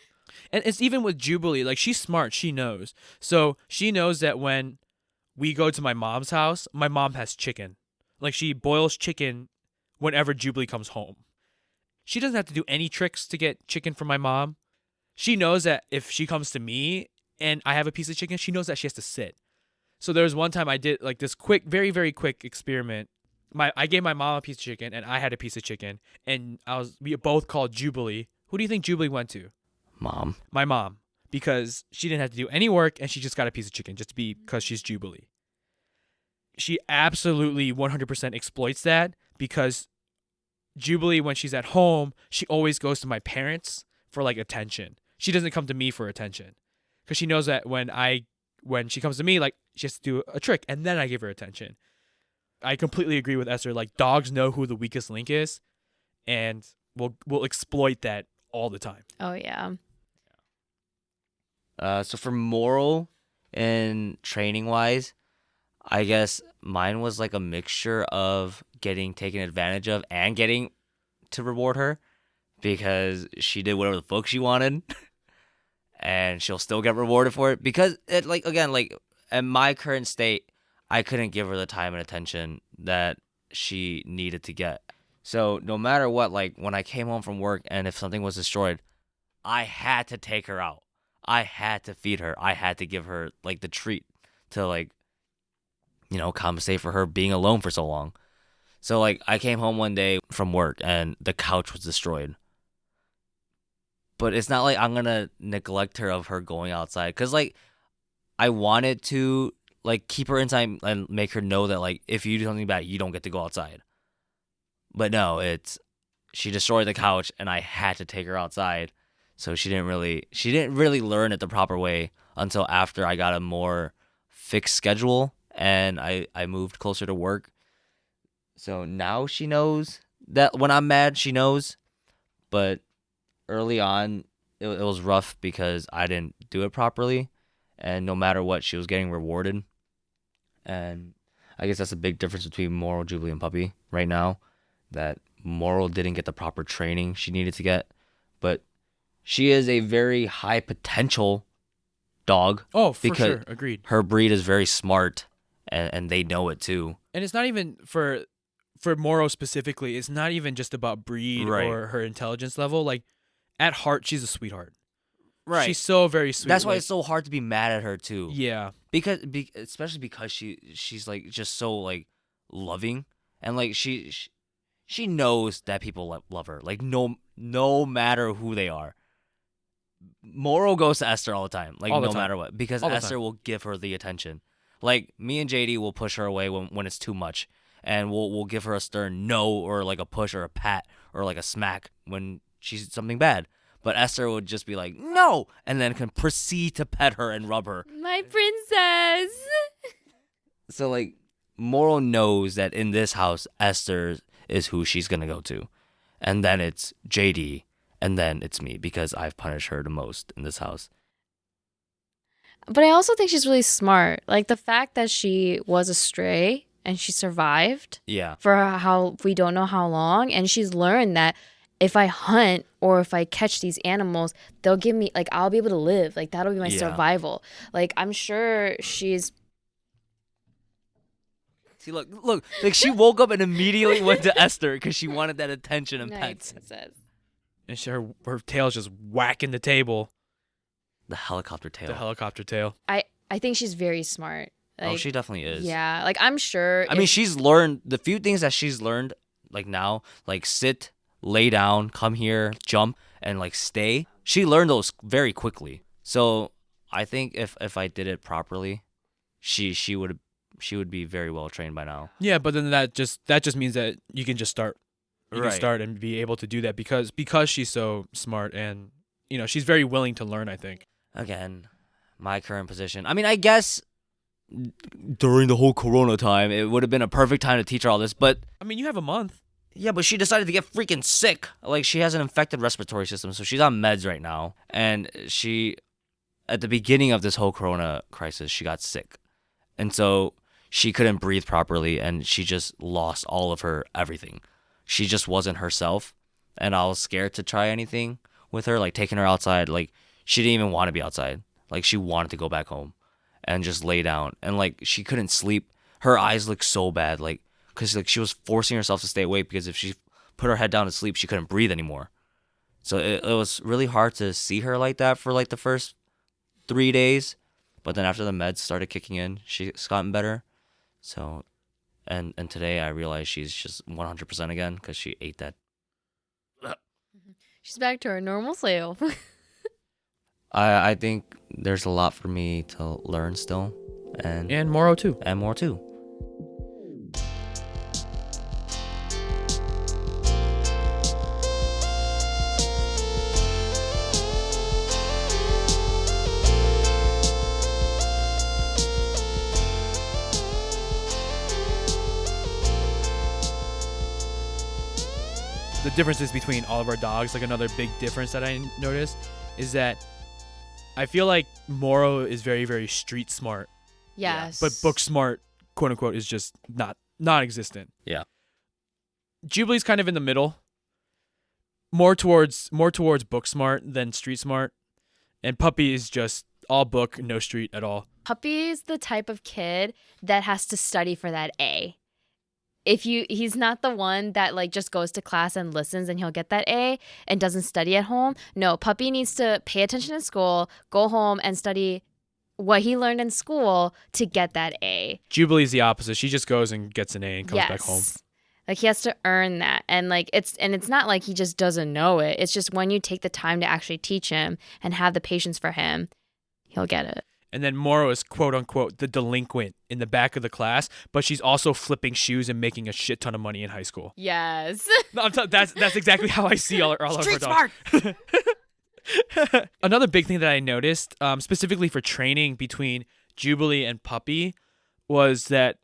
And it's even with Jubilee, like she's smart, she knows. So she knows that when we go to my mom's house, my mom has chicken. Like she boils chicken whenever Jubilee comes home. She doesn't have to do any tricks to get chicken from my mom. She knows that if she comes to me and I have a piece of chicken, she knows that she has to sit. So there was one time I did like this quick, very, very quick experiment. I gave my mom a piece of chicken and I had a piece of chicken, and we both called Jubilee. Who do you think Jubilee went to? Mom. My mom, because she didn't have to do any work and she just got a piece of chicken just because she's Jubilee. She absolutely 100% exploits that because Jubilee, when she's at home, she always goes to my parents for like attention. She doesn't come to me for attention because she knows that when she comes to me, like, she has to do a trick, and then I give her attention. I completely agree with Esther. Like, dogs know who the weakest link is, and will exploit that all the time. Oh yeah. So for moral and training wise, I guess mine was like a mixture of getting taken advantage of and getting to reward her, because she did whatever the fuck she wanted and she'll still get rewarded for it, because it, like, again, like, at my current state, I couldn't give her the time and attention that she needed to get. So no matter what, like, when I came home from work and if something was destroyed, I had to take her out. I had to feed her. I had to give her, like, the treat to, like, compensate for her being alone for so long. So, like, I came home one day from work and the couch was destroyed. But it's not like I'm going to neglect her of her going outside. Because, like, I wanted to, like, keep her inside and make her know that, like, if you do something bad, you don't get to go outside. But no, she destroyed the couch and I had to take her outside. So she didn't really learn it the proper way until after I got a more fixed schedule and I moved closer to work. So now she knows that when I'm mad, she knows. But early on, it was rough because I didn't do it properly. And no matter what, she was getting rewarded. And I guess that's a big difference between Moral, Jubilee, and Puppy right now. That Moral didn't get the proper training she needed to get. But she is a very high potential dog. Oh, for because sure. Agreed. her breed is very smart, and they know it too. And it's not even for Moro specifically. It's not even just about breed Right. or her intelligence level. Like, at heart, she's a sweetheart. Right. She's so very sweet. That's why like, it's so hard to be mad at her too. Yeah. Especially because she's like just so like loving, and like she knows that people love her. Like no matter who they are. Moro goes to Esther all the time, like All the no time. matter what, because All the Esther time. will give her the attention. Like me and JD will push her away when it's too much, and we'll give her a stern no or like a push or a pat or like a smack when she's something bad. But Esther would just be like, no, and then can proceed to pet her and rub her. My princess. So, like, Moro knows that in this house, Esther is who she's going to go to. And then it's JD, and then it's me, because I've punished her the most in this house. But I also think she's really smart. Like, the fact that she was a stray and she survived Yeah. for how we don't know how long, and she's learned that if I hunt or if I catch these animals, they'll give me, like, I'll be able to live. Like, that'll be my Yeah. survival. Like, I'm sure she's... See, look, like, she woke up and immediately went to Esther because she wanted that attention and My pets. princess. And her tail's just whacking the table. The helicopter tail. The helicopter tail. I think she's very smart. Like, Oh, she definitely is. Yeah, like, I'm sure... I mean, she's learned, the few things that she's learned, like now, like sit, lay down, come here, jump, and like stay. She learned those very quickly. So I think if I did it properly, she would be very well trained by now. Yeah, but then that just means that you can just start. You Right. can start and be able to do that because she's so smart and she's very willing to learn, I think. Again, my current position. I mean, I guess during the whole Corona time, it would have been a perfect time to teach her all this, but I mean, you have a month. yeah, but she decided to get freaking sick. Like, she has an infected respiratory system, so she's on meds right now. And she, at the beginning of this whole Corona crisis, she got sick. And so she couldn't breathe properly, and she just lost all of her everything. She just wasn't herself. And I was scared to try anything with her, like taking her outside. Like, she didn't even want to be outside. Like, she wanted to go back home and just lay down. And, like, she couldn't sleep. Her eyes looked so bad, like, because like she was forcing herself to stay awake because if she put her head down to sleep, she couldn't breathe anymore. So it was really hard to see her like that for like the first 3 days. But then after the meds started kicking in, she's gotten better. So, and today I realized she's just 100% again because she ate that. She's back to her normal self. I think there's a lot for me to learn still. And Moro too. and more too. the differences between all of our dogs, like another big difference that I noticed is that I feel like Moro is very, very street smart, Yes. but book smart, quote unquote, is just non-existent. Yeah. Jubilee's kind of in the middle, more towards book smart than street smart, and Puppy is just all book, no street at all. Puppy's the type of kid that has to study for that A. He's not the one that like just goes to class and listens and he'll get that A and doesn't study at home. No, Puppy needs to pay attention in school, go home and study what he learned in school to get that A. Jubilee's the opposite. She just goes and gets an A and comes back home. Like he has to earn that. And like it's not like he just doesn't know it. It's just when you take the time to actually teach him and have the patience for him, he'll get it. And then Moro is quote unquote the delinquent in the back of the class, but she's also flipping shoes and making a shit ton of money in high school. Yes. No, that's exactly how I see all of our Street dogs. smart. Another big thing that I noticed, specifically for training between Jubilee and Puppy, was that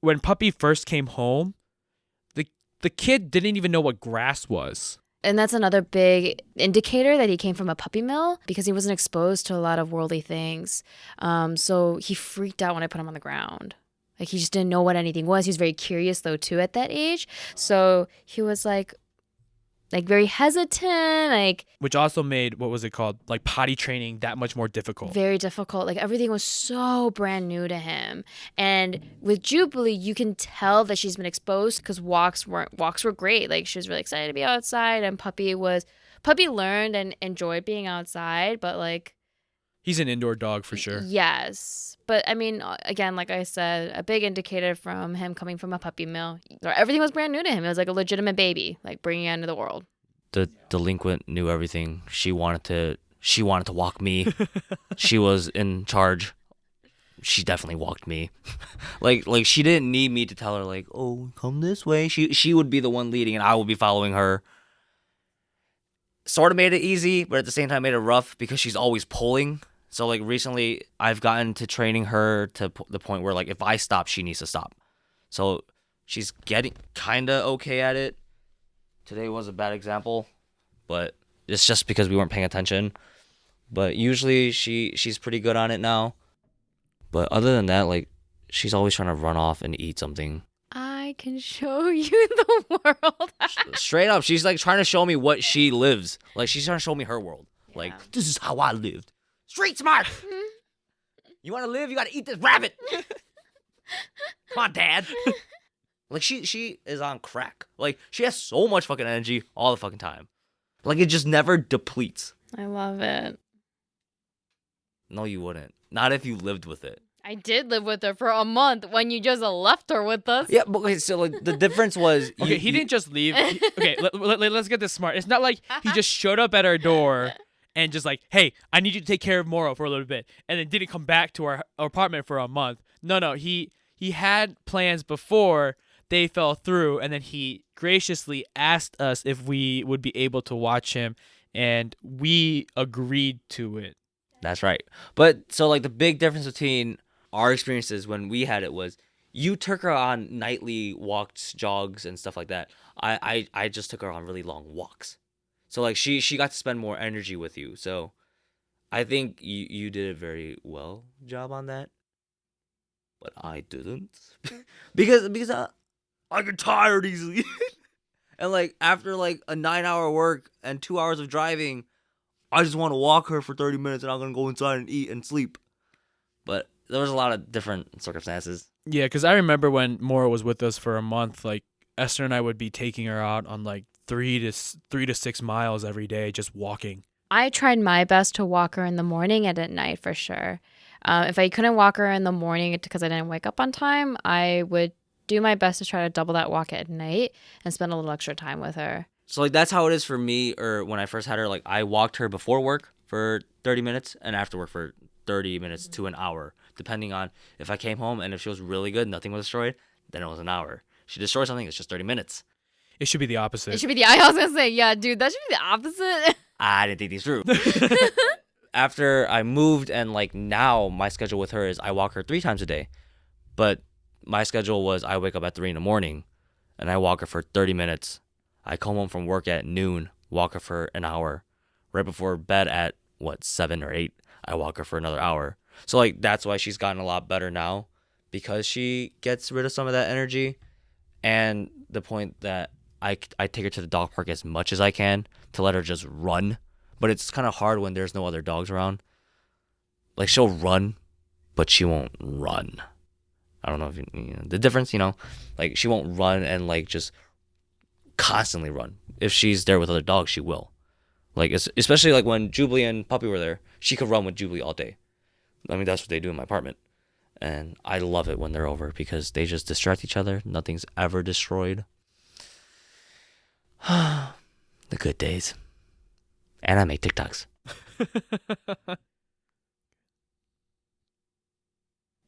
when Puppy first came home, the kid didn't even know what grass was. And that's another big indicator that he came from a puppy mill because he wasn't exposed to a lot of worldly things. So he freaked out when I put him on the ground. Like he just didn't know what anything was. He was very curious though too at that age. So he was like very hesitant, Which also made, what was it called? Like potty training that much more difficult. very difficult. Like everything was so brand new to him. And with Jubilee, you can tell that she's been exposed because walks were great. Like she was really excited to be outside, and Puppy learned and enjoyed being outside, but like He's an indoor dog for sure. yes. But I mean, again, like I said, a big indicator from him coming from a puppy mill. Everything was brand new to him. It was like a legitimate baby, like bringing it into the world. The delinquent knew everything. She wanted to walk me. She was in charge. She definitely walked me. like she didn't need me to tell her like, "Oh, come this way." She would be the one leading and I would be following her. Sort of made it easy, but at the same time made it rough because she's always pulling. So like recently I've gotten to training her to the point where like if I stop, she needs to stop. So she's getting kind of okay at it. Today was a bad example, but it's just because we weren't paying attention. But usually she's pretty good on it now. But other than that, like she's always trying to run off and eat something. I can show you the world. Straight up, she's like trying to show me what she lives. Like she's trying to show me her world. Like Yeah. this is how I lived. Street smart. You want to live? You got to eat this rabbit. Come on, Dad. Like she is on crack. Like she has so much fucking energy all the fucking time. Like it just never depletes. I love it. No, you wouldn't. Not if you lived with it. I did live with her for a month when you just left her with us. Yeah, but okay, so like the difference was Okay, he didn't just leave. Okay, let's get this smart. It's not like he just showed up at our door and just like, hey, I need you to take care of Moro for a little bit, and then didn't come back to our apartment for a month. No, he had plans before they fell through, and then he graciously asked us if we would be able to watch him, and we agreed to it. That's right. But so like the big difference between our experiences when we had it was you took her on nightly walks, jogs, and stuff like that. I just took her on really long walks. So like she got to spend more energy with you. So I think you did a very well job on that. But I didn't. because I get tired easily. And like after like a 9-hour work and 2 hours of driving, I just want to walk her for 30 minutes and I'm going to go inside and eat and sleep. But there was a lot of different circumstances. Yeah, because I remember when Mora was with us for a month, like Esther and I would be taking her out on like 3 to 6 miles every day, just walking. I tried my best to walk her in the morning and at night for sure. If I couldn't walk her in the morning because I didn't wake up on time, I would do my best to try to double that walk at night and spend a little extra time with her. So like that's how it is for me. Or when I first had her, like I walked her before work for 30 minutes and after work for 30 minutes to an hour, depending on if I came home and if she was really good, nothing was destroyed, then it was an hour. She destroyed something, it's just 30 minutes. It should be the opposite. It should be I was gonna say, yeah, dude, that should be the opposite. I didn't think these through. After I moved and like now my schedule with her is I walk her 3 times a day. But my schedule was I wake up at 3 in the morning and I walk her for 30 minutes. I come home from work at noon, walk her for an hour. Right before bed at 7 or 8, I walk her for another hour. So like that's why she's gotten a lot better now, because she gets rid of some of that energy, and the point that I take her to the dog park as much as I can to let her just run, but it's kind of hard when there's no other dogs around. Like she'll run, but she won't run. I don't know if you know the difference, like she won't run and like just constantly run. If she's there with other dogs, she will. Like especially like when Jubilee and Puppy were there, she could run with Jubilee all day. I mean, that's what they do in my apartment. And I love it when they're over because they just distract each other. Nothing's ever destroyed. The good days. And I make TikToks.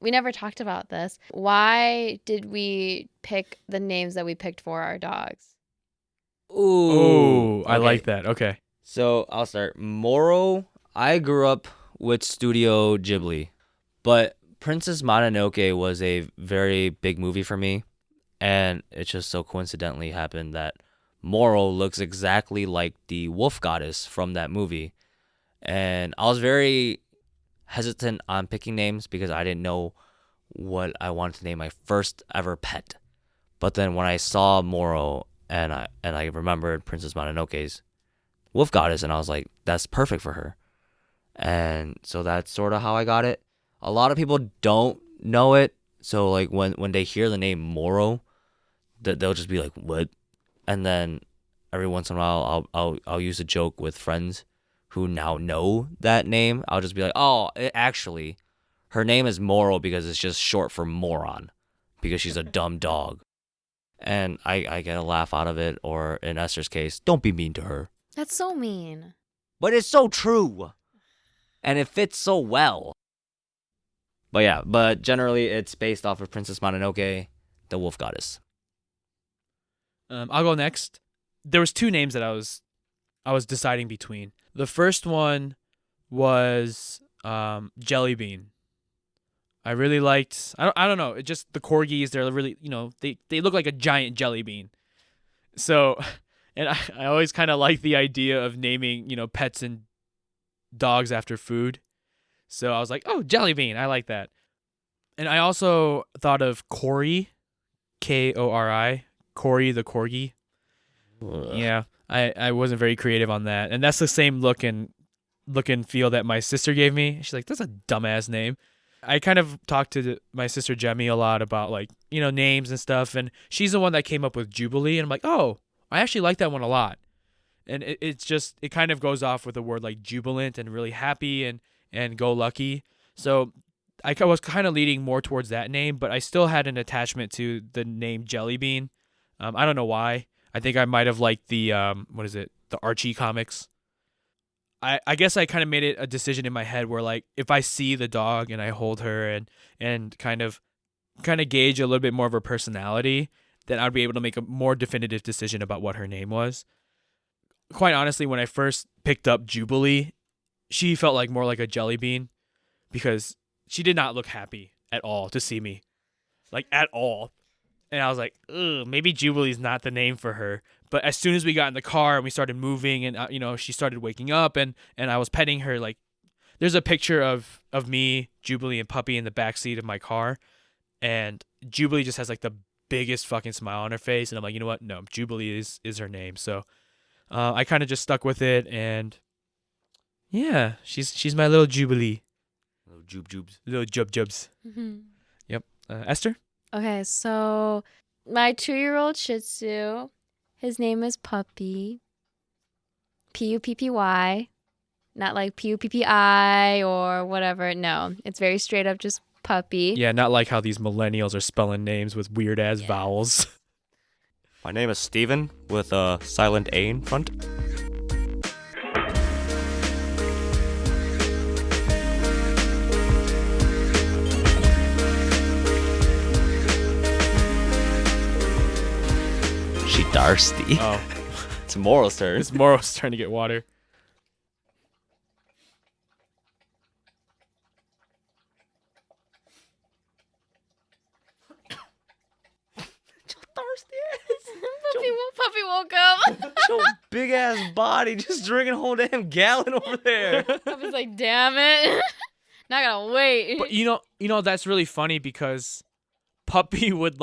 We never talked about this. Why did we pick the names that we picked for our dogs? Ooh, I okay. like that. Okay. So I'll start. Moro, I grew up with Studio Ghibli, but Princess Mononoke was a very big movie for me, and it just so coincidentally happened that Moro looks exactly like the wolf goddess from that movie. And I was very hesitant on picking names because I didn't know what I wanted to name my first ever pet. But then when I saw Moro and I remembered Princess Mononoke's wolf goddess, and I was like, that's perfect for her. And so that's sort of how I got it. A lot of people don't know it, so like when they hear the name Moro, they'll just be like, what? And then every once in a while I'll use a joke with friends who now know that name. I'll just be like, oh, actually, her name is Moro because it's just short for moron, because she's a dumb dog. And I get a laugh out of it, or in Esther's case, don't be mean to her. That's so mean. But it's so true. And it fits so well. But yeah, but generally it's based off of Princess Mononoke, the wolf goddess. I'll go next. There was two names that I was deciding between. The first one was Jelly Bean. I really liked. I don't know. It just the corgis. They're really they look like a giant jelly bean. So, and I always kind of like the idea of naming pets and dogs after food. So I was like, oh, Jelly Bean. I like that. And I also thought of Kori, Kori, Kori the corgi. Ugh. Yeah, I wasn't very creative on that, and that's the same look and feel that my sister gave me. She's like, that's a dumbass name. I kind of talked to my sister Jemmy a lot about like names and stuff, and she's the one that came up with Jubilee, and I'm like, oh, I actually like that one a lot. And it kind of goes off with the word like jubilant and really happy and go lucky. So I was kind of leading more towards that name, but I still had an attachment to the name Jelly Bean. I don't know why. I think I might have liked the the Archie comics. I guess I kind of made it a decision in my head where like if I see the dog and I hold her and kind of gauge a little bit more of her personality, then I'd be able to make a more definitive decision about what her name was. Quite honestly, when I first picked up Jubilee, she felt like more like a jelly bean because she did not look happy at all to see me, like at all. And I was like, ugh, maybe Jubilee's not the name for her. But as soon as we got in the car and we started moving and, she started waking up and I was petting her, like there's a picture of me, Jubilee, and Puppy in the backseat of my car. And Jubilee just has like the biggest fucking smile on her face. And I'm like, you know what? No, Jubilee is her name. So I kind of just stuck with it. And yeah, she's my little Jubilee. Little jubs. Little jubs. Mm-hmm. Yep. Esther? Okay, so my 2-year-old Shih Tzu, his name is Puppy. Puppy. Not like Puppi or whatever. No, it's very straight up just Puppy. Yeah, not like how these millennials are spelling names with weird ass vowels. My name is Steven with a silent A in front. She thirsty. Oh, It's Moral's turn. it's Moro's trying to get water. puppy woke up. Your big ass body just drinking a whole damn gallon over there. I was like, damn it. Not gonna wait. But you know that's really funny because Puppy would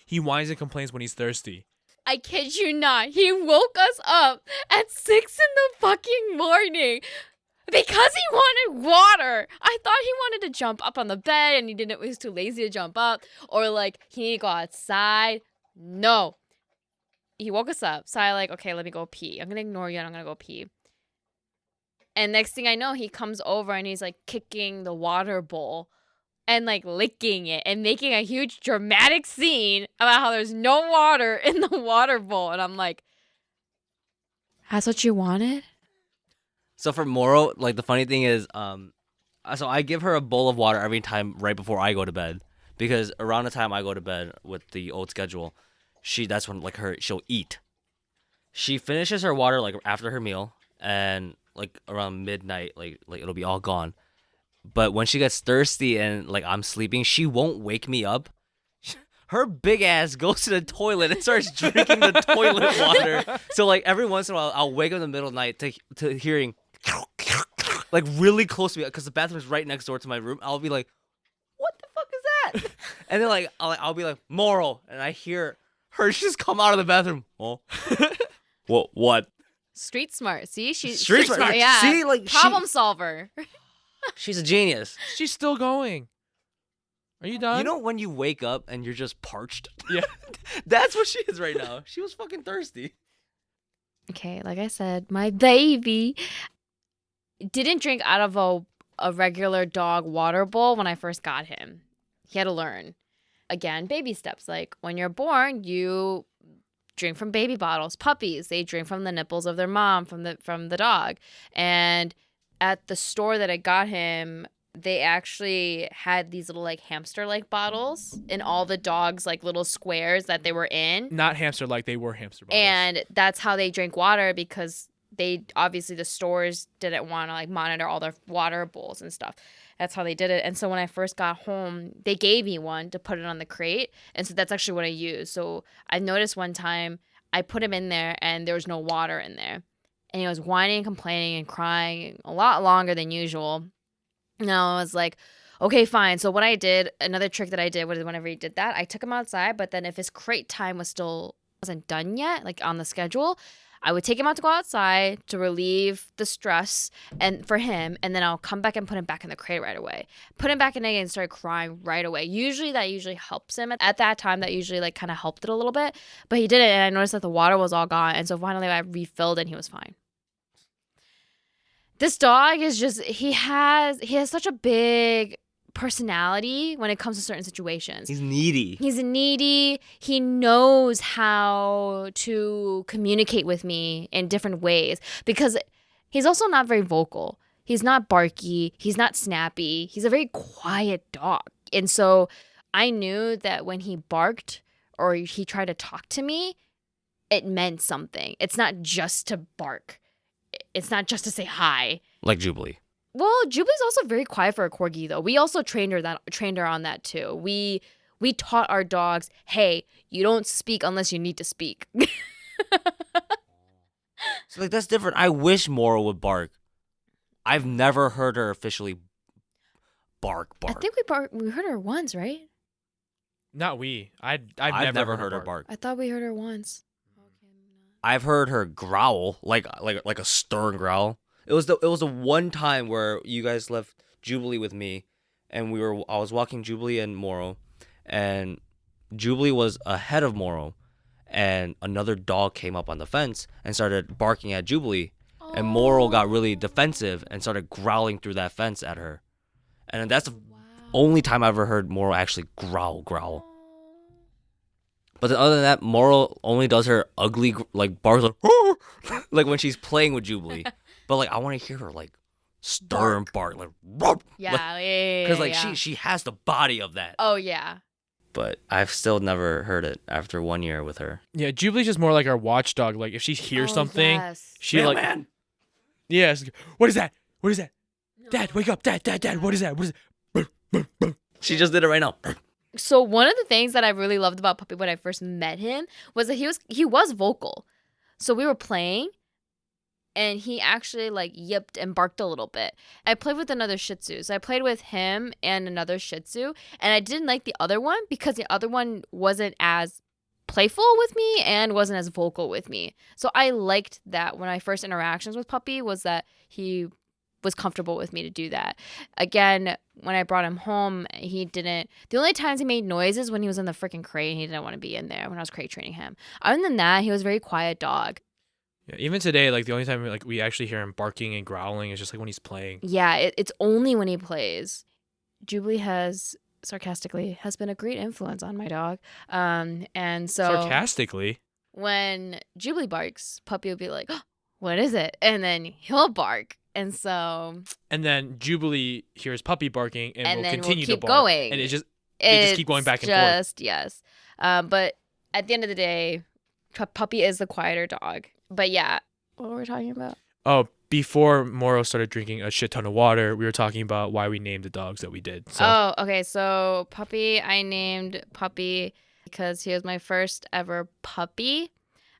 he whines and complains when he's thirsty. I kid you not. He woke us up at 6 in the fucking morning because he wanted water. I thought he wanted to jump up on the bed and he was too lazy to jump up, or he needed to go outside. No. He woke us up. So I okay, let me go pee. I'm gonna ignore you and I'm gonna go pee. And next thing I know, he comes over and he's kicking the water bowl and licking it and making a huge dramatic scene about how there's no water in the water bowl. And I'm like, that's what you wanted? So for Moro, the funny thing is, so I give her a bowl of water every time right before I go to bed, because around the time I go to bed with the old schedule, that's when she'll eat. She finishes her water after her meal, and around midnight, it'll be all gone. But when she gets thirsty and I'm sleeping, she won't wake me up. Her big ass goes to the toilet and starts drinking the toilet water. So every once in a while, I'll wake up in the middle of the night to hearing really close to me, because the bathroom's right next door to my room. I'll be like, "What the fuck is that?" And then I'll be like, "Moral," and I hear her just come out of the bathroom. Oh, what? Street smart. See, she's Street smart. Yeah. See, problem solver. She's a genius. She's still going. Are you done? You know when you wake up and you're just parched? Yeah. That's what she is right now. She was fucking thirsty. Okay, like I said, my baby didn't drink out of a regular dog water bowl when I first got him. He had to learn. Again, baby steps. When you're born, you drink from baby bottles. Puppies, they drink from the nipples of their mom, from the dog. And at the store that I got him, they actually had these little hamster bottles in all the dogs little squares that they were in. Not hamster they were hamster bottles. And that's how they drank water, because they obviously, the stores didn't want to monitor all their water bowls and stuff. That's how they did it. And so when I first got home, they gave me one to put it on the crate. And so that's actually what I used. So I noticed one time I put him in there and there was no water in there. And he was whining and complaining and crying a lot longer than usual. And I was like, okay, fine. So what I did, another trick that I did was whenever he did that, I took him outside. But then if his crate time wasn't done yet, on the schedule, I would take him out to go outside to relieve the stress and for him, and then I'll come back and put him back in the crate right away. Put him back in again and start crying right away. Usually that helps him. At that time, that usually kind of helped it a little bit, but he didn't, and I noticed that the water was all gone, and so finally I refilled and he was fine. This dog is just, he has such a big personality when it comes to certain situations. He's needy. He's needy. He knows how to communicate with me in different ways, because he's also not very vocal. He's not barky. He's not snappy. He's a very quiet dog. And so I knew that when he barked or he tried to talk to me, it meant something. It's not just to bark. It's not just to say hi. Like Jubilee. Well, Jubilee's also very quiet for a corgi, though. We also trained her on that too. We taught our dogs, hey, you don't speak unless you need to speak. So that's different. I wish Moro would bark. I've never heard her officially bark. I think we heard her once, right? Not we. I've never heard her bark. I thought we heard her once. I've heard her growl, like a stern growl. It was the one time where you guys left Jubilee with me, and I was walking Jubilee and Moro, and Jubilee was ahead of Moro, and another dog came up on the fence and started barking at Jubilee, and Moro got really defensive and started growling through that fence at her, and that's the only time I ever heard Moro actually growl. But then other than that, Moro only does her ugly barks like when she's playing with Jubilee. But I want to hear her stern bark Yeah, because she has the body of that. Oh yeah. But I've still never heard it after 1 year with her. Yeah, Jubilee's just more like our watchdog. If she hears something, she Man. Yes. What is that? What is that? No. Dad, wake up! Dad! What is that? What is it? She just did it right now. So one of the things that I really loved about Puppy when I first met him was that he was vocal. So we were playing and he actually like yipped and barked a little bit. I played with another Shih Tzu. So I played with him and another Shih Tzu, and I didn't like the other one because the other one wasn't as playful with me and wasn't as vocal with me. So I liked that when my first interactions with Puppy was that he was comfortable with me to do that. Again, when I brought him home, he didn't. The only times he made noises when he was in the freaking crate and he didn't want to be in there when I was crate training him. Other than that, he was a very quiet dog. Yeah, even today, like the only time like we actually hear him barking and growling is just like when he's playing. Yeah, it's only when he plays. Jubilee has been a great influence on my dog. And so Sarcastically. when Jubilee barks, Puppy will be like, oh, "What is it?" And then he'll bark. And so And then Jubilee hears Puppy barking and will then continue we'll keep to bark. going. And they just keep going back and forth. Yes. But at the end of the day, Puppy is the quieter dog. But yeah, what were we talking about? Oh, before Moro started drinking a shit ton of water, we were talking about why we named the dogs that we did. So. Oh, okay. So Puppy, I named Puppy because he was my first ever puppy.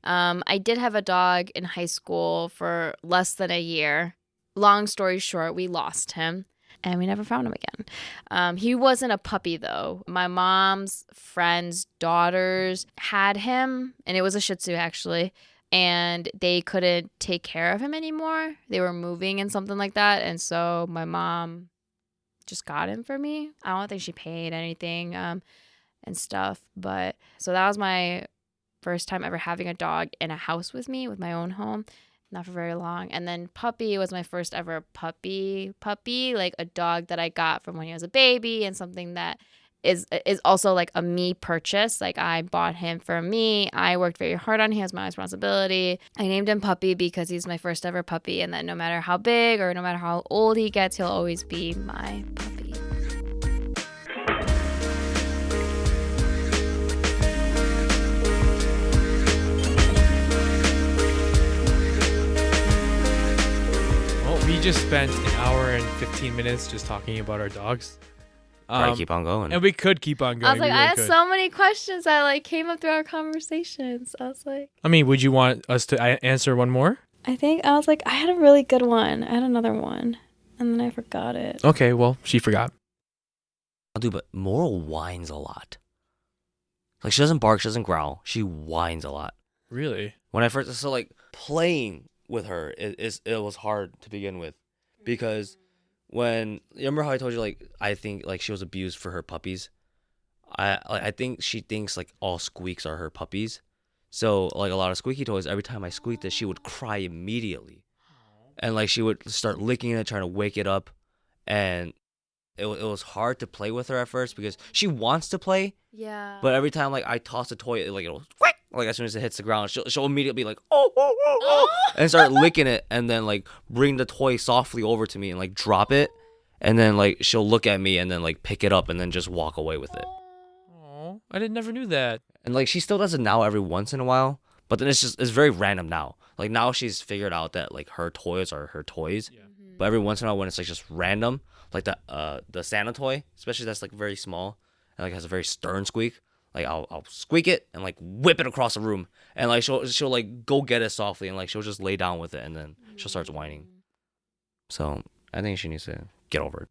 I did have a dog in high school for less than a year. Long story short, we lost him and we never found him again. He wasn't a puppy though. My mom's friends' daughters had him, and it was a Shih Tzu actually. And they couldn't take care of him anymore. They were moving and something like that. And so my mom just got him for me. I don't think she paid anything and stuff. But so that was my first time ever having a dog in a house with me, with my own home. Not for very long. And then Puppy was my first ever puppy, like a dog that I got from when he was a baby, and something that is also like a me purchase. Like I bought him for me. I worked very hard on him. He was my responsibility. I named him Puppy because he's my first ever puppy, and that no matter how big or no matter how old he gets, he'll always be my puppy. We just spent an hour and 15 minutes just talking about our dogs. Probably keep on going. And we could keep on going. I was like, we really I had could. so many questions that like came up through our conversations. I was like, I mean, would you want us to answer one more? I was like, I had a really good one. I had another one, and then I forgot it. Okay, well, she forgot. I'll do, but Moral whines a lot. Like, she doesn't bark, she doesn't growl. She whines a lot. Really? When I first, so like, playing with her, it was hard to begin with. Because when, you remember how I told you, like, I think, like, she was abused for her puppies? I think she thinks, like, all squeaks are her puppies. So, like, a lot of squeaky toys, every time I squeaked it, she would cry immediately. And, like, she would start licking it, trying to wake it up. And it was hard to play with her at first because she wants to play. Yeah. But every time, like, I toss a toy, like, it'll squeak. Like, as soon as it hits the ground, she'll immediately be like, oh, and start licking it. And then, like, bring the toy softly over to me and, like, drop it. And then, like, she'll look at me and then, like, pick it up and then just walk away with it. Oh, never knew that. And, like, she still does it now every once in a while. But then it's very random now. Like, now she's figured out that, like, her toys are her toys. Yeah. Mm-hmm. But every once in a while when it's, like, just random, like the Santa toy, especially that's, like, very small and, like, has a very stern squeak. Like, I'll squeak it and, like, whip it across the room. And, like, she'll like, go get it softly and, like, she'll just lay down with it and then she'll start whining. So, I think she needs to get over it.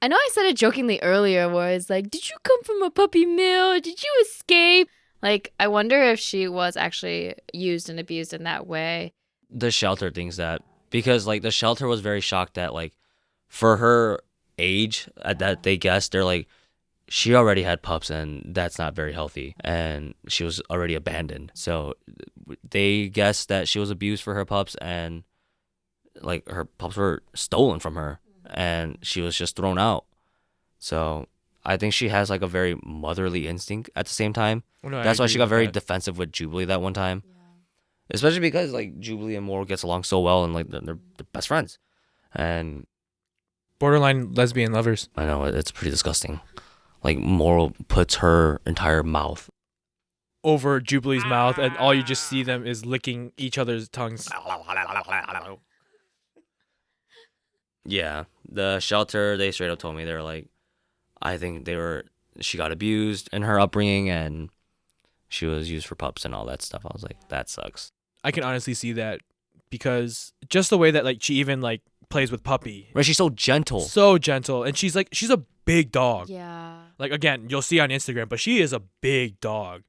I know I said it jokingly earlier where it's like, did you come from a puppy mill? Did you escape? Like, I wonder if she was actually used and abused in that way. The shelter thinks that. Because, like, the shelter was very shocked that, like, for her age, that they guessed, they're like, she already had pups and that's not very healthy. And she was already abandoned. So they guessed that she was abused for her pups and, like, her pups were stolen from her and she was just thrown out. So I think she has, like, a very motherly instinct at the same time. Well, no, I That's why agree she got with very that. defensive with Jubilee that one time. Especially because, like, Jubilee and Moral gets along so well and, like, they're best friends. And Borderline lesbian lovers. I know, it's pretty disgusting. Like, Moral puts her entire mouth Over Jubilee's mouth, and all you just see them is licking each other's tongues. Yeah, the shelter, they straight up told me, they were like, I think they were she got abused in her upbringing and she was used for pups and all that stuff. I was like, that sucks. I can honestly see that because just the way that like she even like plays with Puppy, Right? She's so gentle. so gentle, and she's a big dog. Yeah. Like again, you'll see on Instagram, but she is a big dog,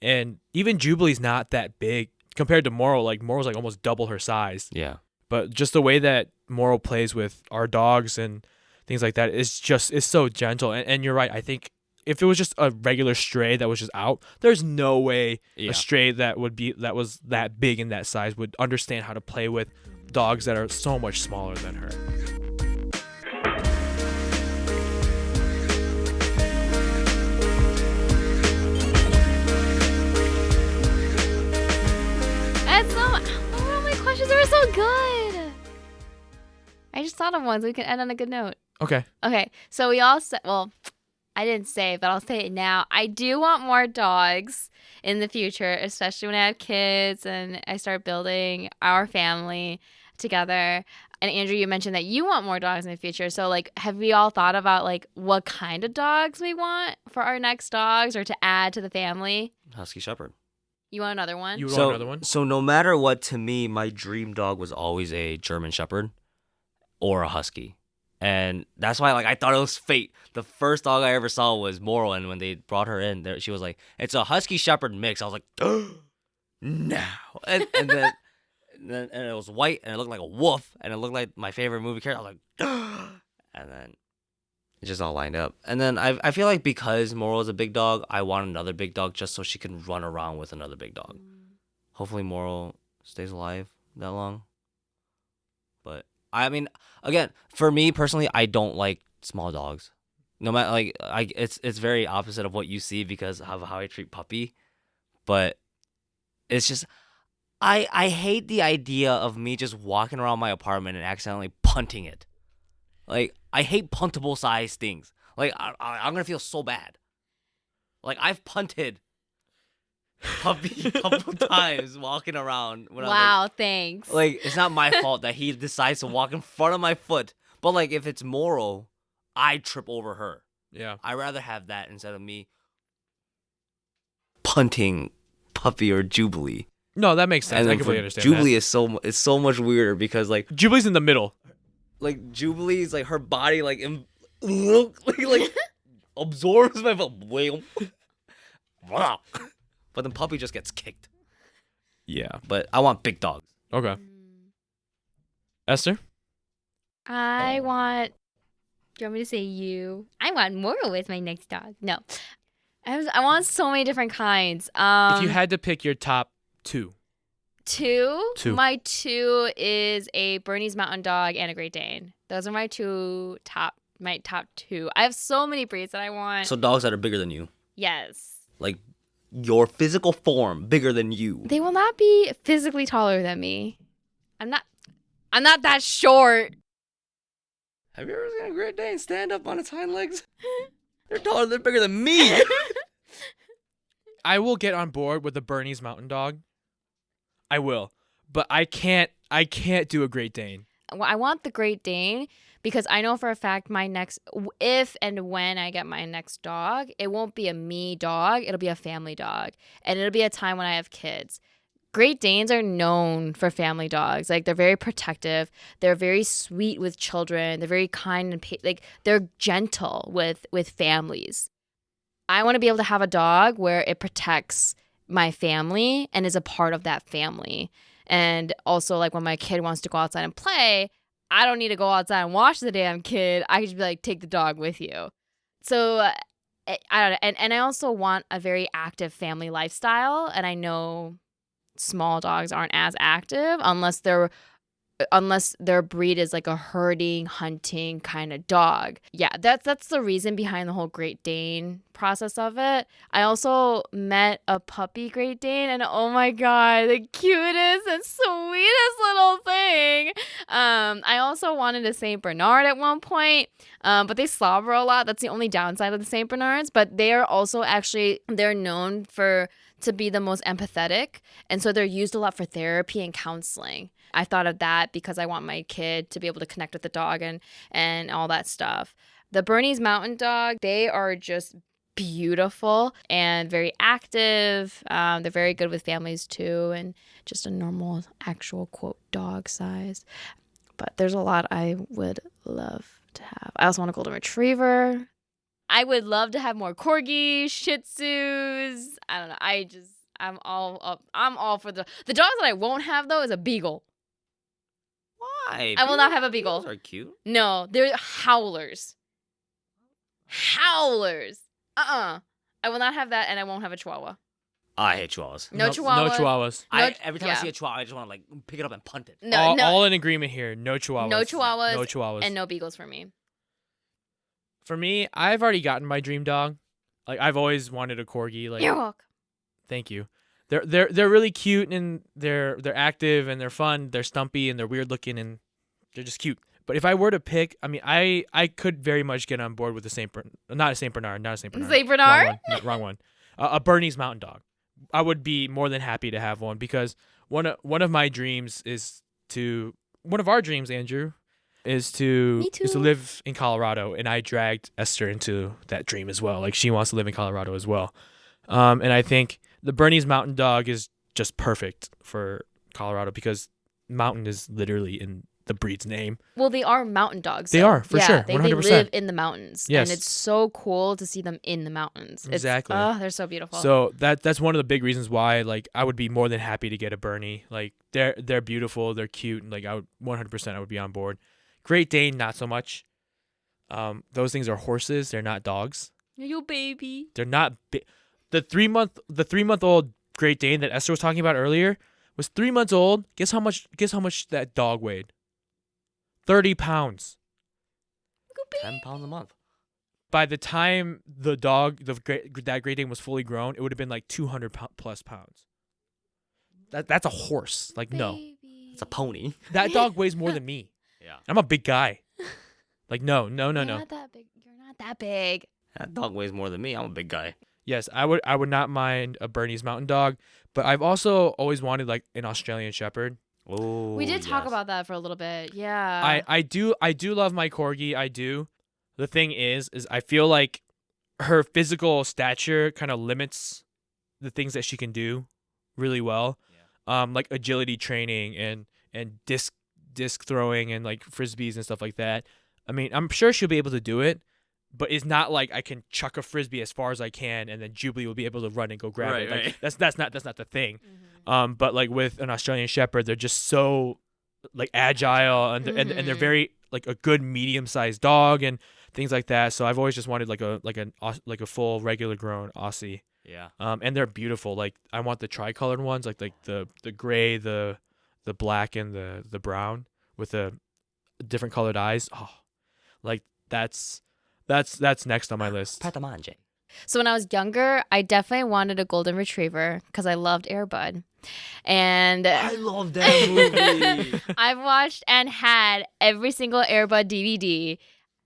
and even Jubilee's not that big compared to Moro. Like Moro's like almost double her size. Yeah. But just the way that Moro plays with our dogs and things like that is so gentle. And you're right. I think if it was just a regular stray that was just out, there's no way Yeah. a stray that was that big and that size would understand how to play with dogs that are so much smaller than her. That's so. Oh, my questions are so good. I just thought of one so we can end on a good note. Okay. Okay, so we all said, well, I didn't say, but I'll say it now. I do want more dogs in the future, especially when I have kids and I start building our family together. And Andrew, you mentioned that you want more dogs in the future. So, like, have we all thought about, like, what kind of dogs we want for our next dogs or to add to the family? Husky Shepherd. You want another one? You want another one? So no matter what, to me, my dream dog was always a German Shepherd or a Husky. And that's why, like, I thought it was fate. The first dog I ever saw was Moro, and when they brought her in, she was like, "It's a Husky Shepherd mix." I was like, "No!" And then it was white, and it looked like a wolf, and it looked like my favorite movie character. I was like, and then it just all lined up. And then I feel like because Moro is a big dog, I want another big dog just so she can run around with another big dog. Hopefully, Moro stays alive that long. But I mean, again, for me personally, I don't like small dogs. No matter it's very opposite of what you see because of how I treat Puppy. But it's just I hate the idea of me just walking around my apartment and accidentally punting it. Like, I hate puntable size things. Like, I'm gonna feel so bad. Like, I've punted Puppy a couple times walking around. When Wow, thanks. like, it's not my fault that he decides to walk in front of my foot. But, like, if it's Moro, I trip over her. Yeah. I'd rather have that instead of me punting Puppy or Jubilee. No, that makes sense. And I then completely for understand Jubilee is so much weirder because, like, that. Jubilee's in the middle. like Jubilee's like her body like like absorbs my whale. But then Puppy just gets kicked. Yeah. But I want big dogs. Okay. Esther? I want. Do you want me to say you? I want Moro as my next dog. No, I want so many different kinds. If you had to pick your top two. Two? Two. My two is a Bernese Mountain Dog and a Great Dane. Those are my top two. I have so many breeds that I want. So dogs that are bigger than you. Yes. Like your physical form bigger than you. They will not be physically taller than me. I'm not that short. Have you ever seen a Great Dane stand up on its hind legs? They're taller, they're bigger than me. I will get on board with the Bernese Mountain Dog. I will. But I can't do a Great Dane. Well, I want the Great Dane because I know for a fact if and when I get my next dog, it won't be a me dog. It'll be a family dog. And it'll be a time when I have kids. Great Danes are known for family dogs. Like, they're very protective. They're very sweet with children. They're very kind and they're gentle with families. I want to be able to have a dog where it protects my family and is a part of that family. And also, like, when my kid wants to go outside and play, I don't need to go outside and watch the damn kid. I can just be like, take the dog with you. So I don't know. And I also want a very active family lifestyle. And I know small dogs aren't as active unless their breed is like a herding, hunting kind of dog. Yeah, that's the reason behind the whole Great Dane process of it. I also met a puppy Great Dane, and oh my god, the cutest and sweetest little thing. I also wanted a Saint Bernard at one point, but they slobber a lot. That's the only downside of the Saint Bernards. But they are also they're known to be the most empathetic, and so they're used a lot for therapy and counseling. I thought of that because I want my kid to be able to connect with the dog and all that stuff. The Bernese Mountain Dog, they are just beautiful and very active. They're very good with families too, and just a normal actual quote dog size. But there's a lot I would love to have. I also want a golden retriever. I would love to have more corgis, shih tzus. I don't know. I'm all up. I'm all for the dogs that I won't have though is a beagle. Why? I will not have a beagle. Beagles are cute. No, they're howlers. Howlers. I will not have that, and I won't have a chihuahua. I hate chihuahuas. No No chihuahuas. chihuahuas. Every time I yeah. see a chihuahua, I just want to like pick it up and punt it. No, All in agreement here. No chihuahuas. no chihuahuas. No chihuahuas. And no beagles for me. For me, I've already gotten my dream dog. Like I've always wanted a corgi. Like You're welcome. thank you. They're really cute and they're active and they're fun. They're stumpy and they're weird looking and they're just cute. But if I were to pick, I mean, I could very much get on board with not a Saint Bernard. Saint Bernard? Wrong one. A Bernese Mountain Dog. I would be more than happy to have one because one of my dreams one of our dreams, Andrew, is to live in Colorado, and I dragged Esther into that dream as well. Like she wants to live in Colorado as well, and I think the Bernese Mountain Dog is just perfect for Colorado because mountain is literally in the breed's name. Well, they are mountain dogs. They so, are, for sure, They 100%. live in the mountains. Yes. And it's so cool to see them in the mountains. Exactly. They're so beautiful. So that's one of the big reasons why like I would be more than happy to get a Bernie. Like they're beautiful, they're cute, and like I would 100% I would be on board. Great Dane, not so much. Those things are horses. They're not dogs. You baby. They're not the 3-month-old Great Dane that Esther was talking about earlier was 3 months old. Guess how much that dog weighed? 30 pounds. 10 pounds a month. By the time that Great Dane was fully grown, it would have been like 200 plus pounds. That's a horse. Like no, It's a pony. that dog weighs more than me. Yeah. I'm a big guy. Like no. You're not that big. You're not that big. That dog weighs more than me. I'm a big guy. Yes, I would not mind a Bernese Mountain Dog, but I've also always wanted like an Australian Shepherd. Oh, We did talk yes. about that for a little bit. Yeah. I do love my corgi. I do. The thing is I feel like her physical stature kind of limits the things that she can do really well. Yeah. Like agility training and disc throwing and like frisbees and stuff like that. I mean, I'm sure she'll be able to do it, but it's not like I can chuck a frisbee as far as I can and then Jubilee will be able to run and go grab it. Like, Right. that's not the thing. Mhm. But like with an Australian Shepherd, they're just so like agile and they're Mhm. very like a good medium-sized dog and things like that. So I've always just wanted like a full regular grown Aussie. Yeah. And they're beautiful. Like I want the tricolored ones, like the gray, the black, and the brown with the different colored eyes. Oh, like that's next on my list. Patamanje. So when I was younger, I definitely wanted a golden retriever because I loved Air Bud. And I love that movie. I've watched and had every single Air Bud DVD.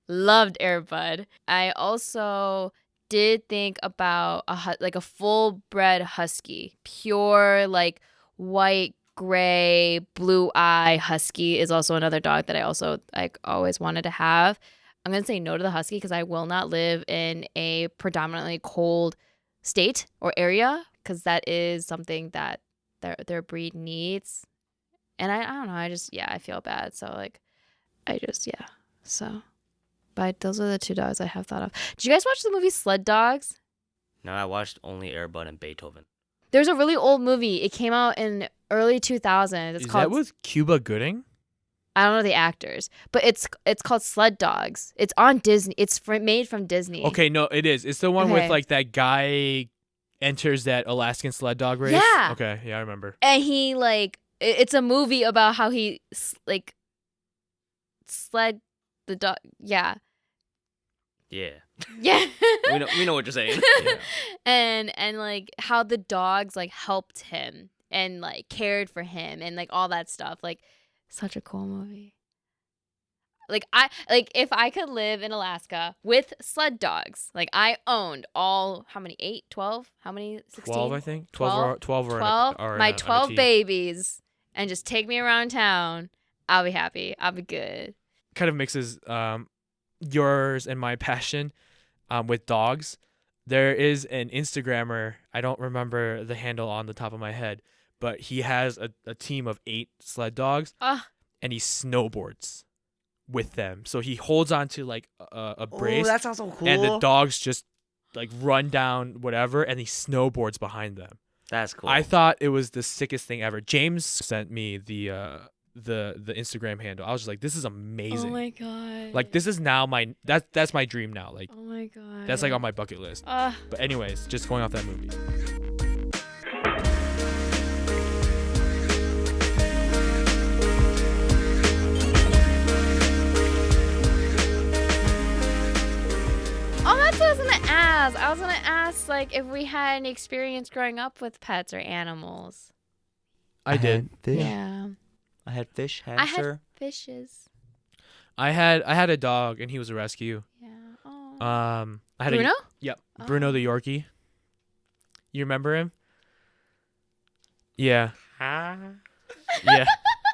Loved Air Bud. I also did think about a full bred husky. Pure like white, gray, blue eye husky is also another dog that I also like always wanted to have. I'm going to say no to the husky because I will not live in a predominantly cold state or area because that is something that their breed needs. And I don't know. I feel bad. So like, but those are the two dogs I have thought of. Did you guys watch the movie Sled Dogs? No, I watched only Air Bud and Beethoven. There's a really old movie. It came out in early 2000s. It's Is called that with Cuba Gooding? I don't know the actors, but it's called Sled Dogs. It's on Disney. It's made from Disney. Okay, no, it is. It's the one Okay. with like that guy enters that Alaskan sled dog race. Yeah. Okay, yeah, I remember. And he like it's a movie about how he like sled the dog. Yeah. Yeah. Yeah. We know what you're saying. Yeah. and like how the dogs like helped him and like cared for him and like all that stuff. Like such a cool movie. If I could live in Alaska with sled dogs, like I owned all how many? 8, 12? How many? 16? 12, I think. 12? 12 or 12? or My on a 12 tee. babies and just take me around town. I'll be happy. I'll be good. Kind of mixes yours and my passion with dogs. There is an Instagrammer. I don't remember the handle on the top of my head, but he has a team of 8 sled dogs, Ah, and he snowboards with them. So he holds onto like a brace, sounds so cool. and the dogs just like run down whatever, and he snowboards behind them. That's cool. I thought it was the sickest thing ever. James sent me the Instagram handle. I was just like, this is amazing. oh my god. Like this is now that's my dream now. Like Oh my god. that's like on my bucket list. But anyways, just going off that movie. Oh, that's what I was gonna ask. I was gonna ask like if we had any experience growing up with pets or animals. I did. Fish. Yeah. I had fish, I had hamster. fishes. I had a dog, and he was a rescue. Yeah. Oh. I had Bruno? Yep. Bruno the Yorkie. You remember him? Yeah. Yeah.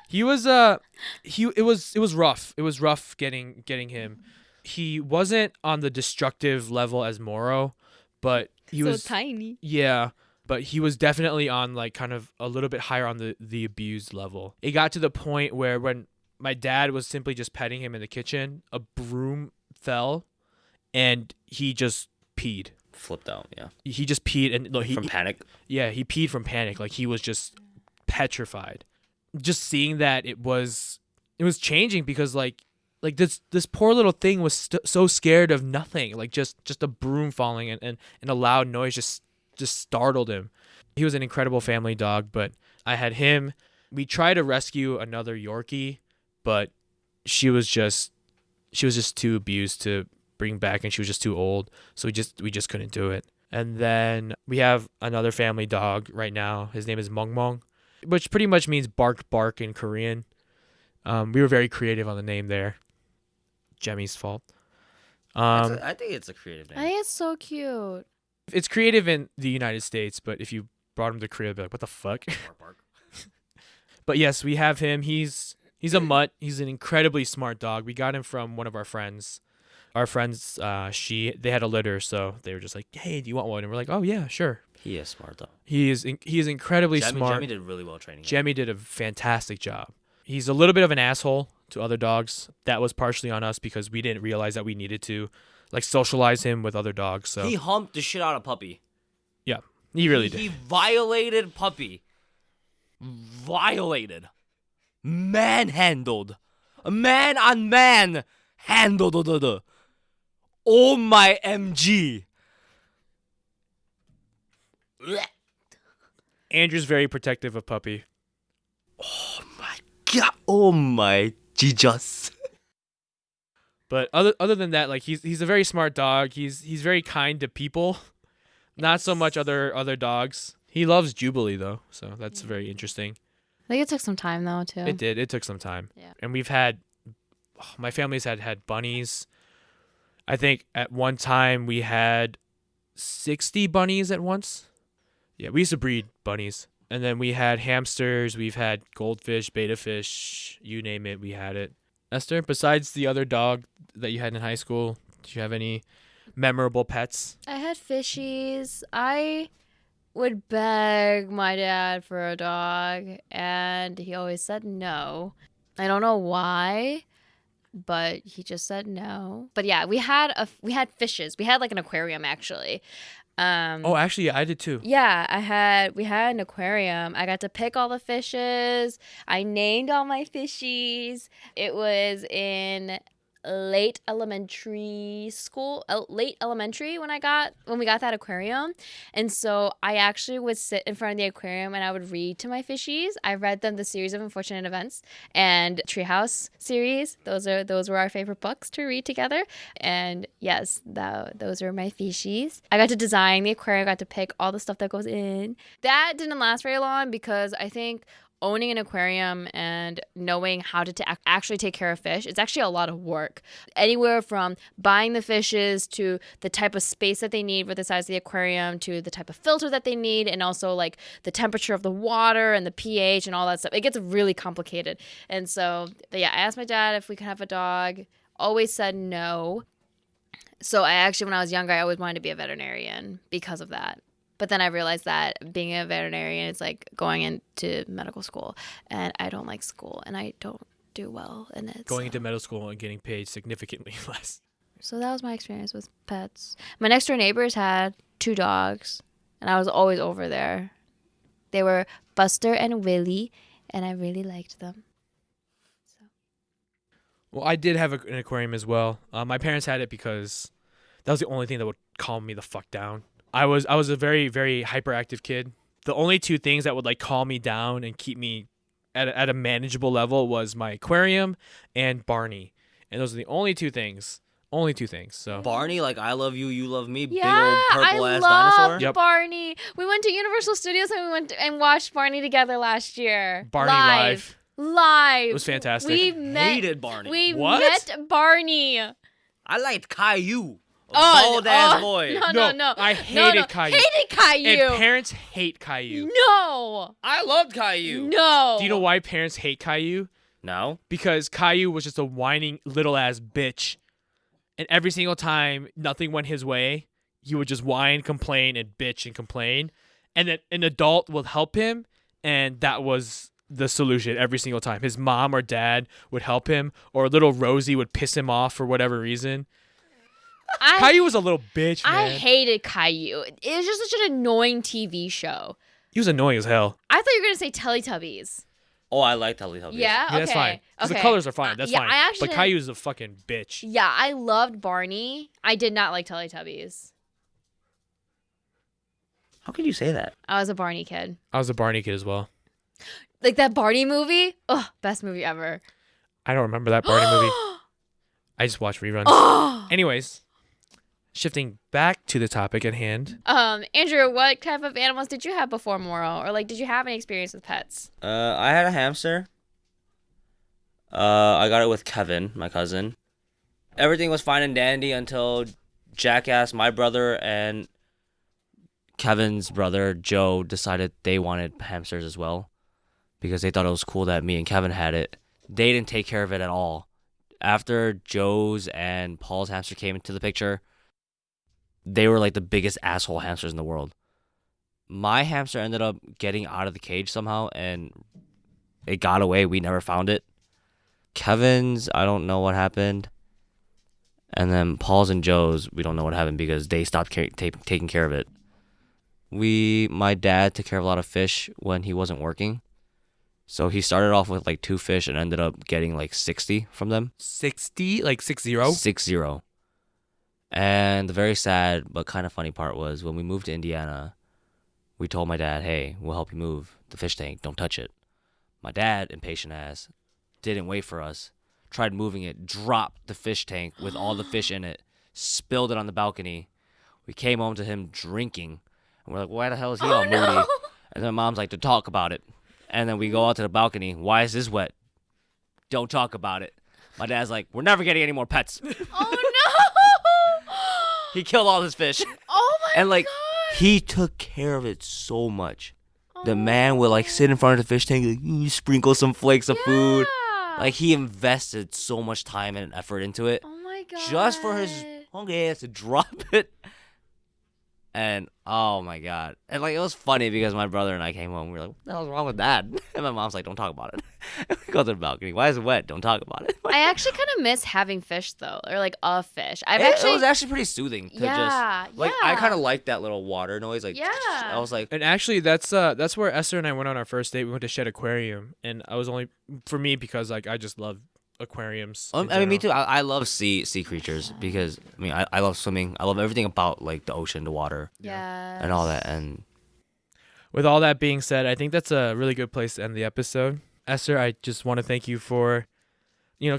He was it was rough. It was rough getting him. He wasn't on the destructive level as Moro, but he was tiny. yeah, but he was definitely on like kind of a little bit higher on the abused level. It got to the point where when my dad was simply just petting him in the kitchen, a broom fell and he just peed. Flipped out, yeah. He just peed and no, From panic. yeah, he peed from panic. Like he was just petrified. Just seeing that it was changing because like this poor little thing was so scared of nothing. Like just a broom falling and a loud noise just startled him. He was an incredible family dog, but I had him. We tried to rescue another Yorkie, but she was just too abused to bring back, and she was just too old. So we just couldn't do it. And then we have another family dog right now. His name is Mong Mong, which pretty much means bark bark in Korean. We were very creative on the name there. Jemmy's fault. I think it's a creative I name. think it's so cute. It's creative in the United States, but if you brought him to Korea, they'd be like, what the fuck? Bark, bark. But yes, we have him. He's a mutt. He's an incredibly smart dog. We got him from one of our friends. Our friends, they had a litter, so they were just like, hey, do you want one? And we're like, oh yeah, sure. He is smart though. He is incredibly smart. Jemmy did really well training him. Jemmy did a fantastic job. He's a little bit of an asshole to other dogs. That was partially on us because we didn't realize that we needed to like socialize him with other dogs. So He humped the shit out of Puppy. yeah, he really He did. violated Puppy. Violated. Manhandled. A man on man handled. Oh my MG. Andrew's very protective of Puppy. Oh my god. Oh my Jesus. But other than that, like he's a very smart dog. He's very kind to people. Not so much other dogs. He loves Jubilee though, so that's very interesting. I think it took some time though too. It did. It took some time. Yeah. And we've had my family's had bunnies. I think at one time we had 60 bunnies at once. Yeah, we used to breed bunnies. And then we had hamsters, we've had goldfish, betta fish, you name it, we had it. Esther, besides the other dog that you had in high school, do you have any memorable pets? I had fishies. I would beg my dad for a dog, and he always said no. I don't know why, but he just said no. But yeah, we had fishes. We had like an aquarium actually. Oh, actually, yeah, I did too. Yeah, we had an aquarium. I got to pick all the fishes. I named all my fishies. It was in late elementary when we got that aquarium. And so I actually would sit in front of the aquarium and I would read to my fishies. I read them the series of unfortunate events and Treehouse series. Those were our favorite books to read together. And yes, those were my fishies. I got to design the aquarium, got to pick all the stuff that goes in. That didn't last very long because I think owning an aquarium and knowing how to actually take care of fish, it's actually a lot of work. Anywhere from buying the fishes to the type of space that they need for the size of the aquarium to the type of filter that they need and also like the temperature of the water and the pH and all that stuff. It gets really complicated. And so, yeah, I asked my dad if we could have a dog. Always said no. So I actually, when I was younger, I always wanted to be a veterinarian because of that. But then I realized that being a veterinarian is like going into medical school, and I don't like school, and I don't do well in it. Going into medical school and getting paid significantly less. So that was my experience with pets. My next door neighbors had 2 dogs, and I was always over there. They were Buster and Willie, and I really liked them. Well, I did have an aquarium as well. My parents had it because that was the only thing that would calm me the fuck down. I was a very, very hyperactive kid. The only 2 things that would like calm me down and keep me at a manageable level was my aquarium and Barney. And those are the only 2 things. Only 2 things. So Barney, like I love you, you love me, Yeah, big old purple I ass loved dinosaur. Yep. Barney. We went to Universal Studios and we went and watched Barney together last year. Barney live. Live. It was fantastic. We met. Hated Barney. We What? met Barney. I liked Caillou. A Oh, bald ass boy. No. I hated Caillou. Hated Caillou. And parents hate Caillou. No. I loved Caillou. No. Do you know why parents hate Caillou? No. Because Caillou was just a whining little ass bitch. And every single time nothing went his way, he would just whine, complain, and bitch and complain. And then an adult will help him, and that was the solution every single time. His mom or dad would help him, or little Rosie would piss him off for whatever reason. Caillou was a little bitch, man. I hated Caillou. It was just such an annoying TV show. He was annoying as hell. I thought you were going to say Teletubbies. Oh, I liked Teletubbies. Yeah? Yeah, Okay. that's fine. 'Cause Okay. the colors are fine. That's yeah, fine. I actually But Caillou's a fucking bitch. Yeah, I loved Barney. I did not like Teletubbies. How could you say that? I was a Barney kid. I was a Barney kid as well. Like that Barney movie? Ugh, best movie ever. I don't remember that Barney movie. I just watch reruns. Oh! Anyways, shifting back to the topic at hand. Andrew, what type of animals did you have before Moro? Or like, did you have any experience with pets? I had a hamster. I got it with Kevin, my cousin. Everything was fine and dandy until Jackass, my brother, and Kevin's brother, Joe, decided they wanted hamsters as well because they thought it was cool that me and Kevin had it. They didn't take care of it at all. After Joe's and Paul's hamster came into the picture, they were like the biggest asshole hamsters in the world. My hamster ended up getting out of the cage somehow, and it got away. We never found it. Kevin's, I don't know what happened. And then Paul's and Joe's, we don't know what happened because they stopped taking care of it. My dad took care of a lot of fish when he wasn't working. So he started off with like 2 fish and ended up getting like 60 from them. 60? Like 60? 6-0. And the very sad but kind of funny part was when we moved to Indiana, we told my dad, hey, we'll help you move the fish tank. Don't touch it. My dad, impatient ass, didn't wait for us. Tried moving it, dropped the fish tank with all the fish in it, spilled it on the balcony. We came home to him drinking. And we're like, why the hell is he all moody? No. And then mom's like, to talk about it. And then we go out to the balcony. Why is this wet? Don't talk about it. My dad's like, we're never getting any more pets. Oh no! He killed all his fish. Oh my And like, God. he took care of it so much. The Oh. man would like sit in front of the fish tank, like, sprinkle some flakes of food. Yeah. Like, he invested so much time and effort into it Oh my God. just for his hungry ass to drop it. And oh my God. And like, it was funny because my brother and I came home. We were like, what the hell's wrong with that? And my mom's like, don't talk about it. And we go to the balcony. Why is it wet? Don't talk about it. I actually kind of miss having fish though, or like a fish. It was actually pretty soothing to Yeah, just like, I yeah. kind of like that little water noise. Like, Yeah. I was like, And actually, that's where Esther and I went on our first date. We went to Shed Aquarium, and I was only for me because like I just love aquariums. in I mean, me too. general. I love sea creatures because I mean, I love swimming. I love everything about like the ocean, the water, Yeah. and all that. And With all that being said, I think that's a really good place to end the episode. Esther, I just want to thank you for,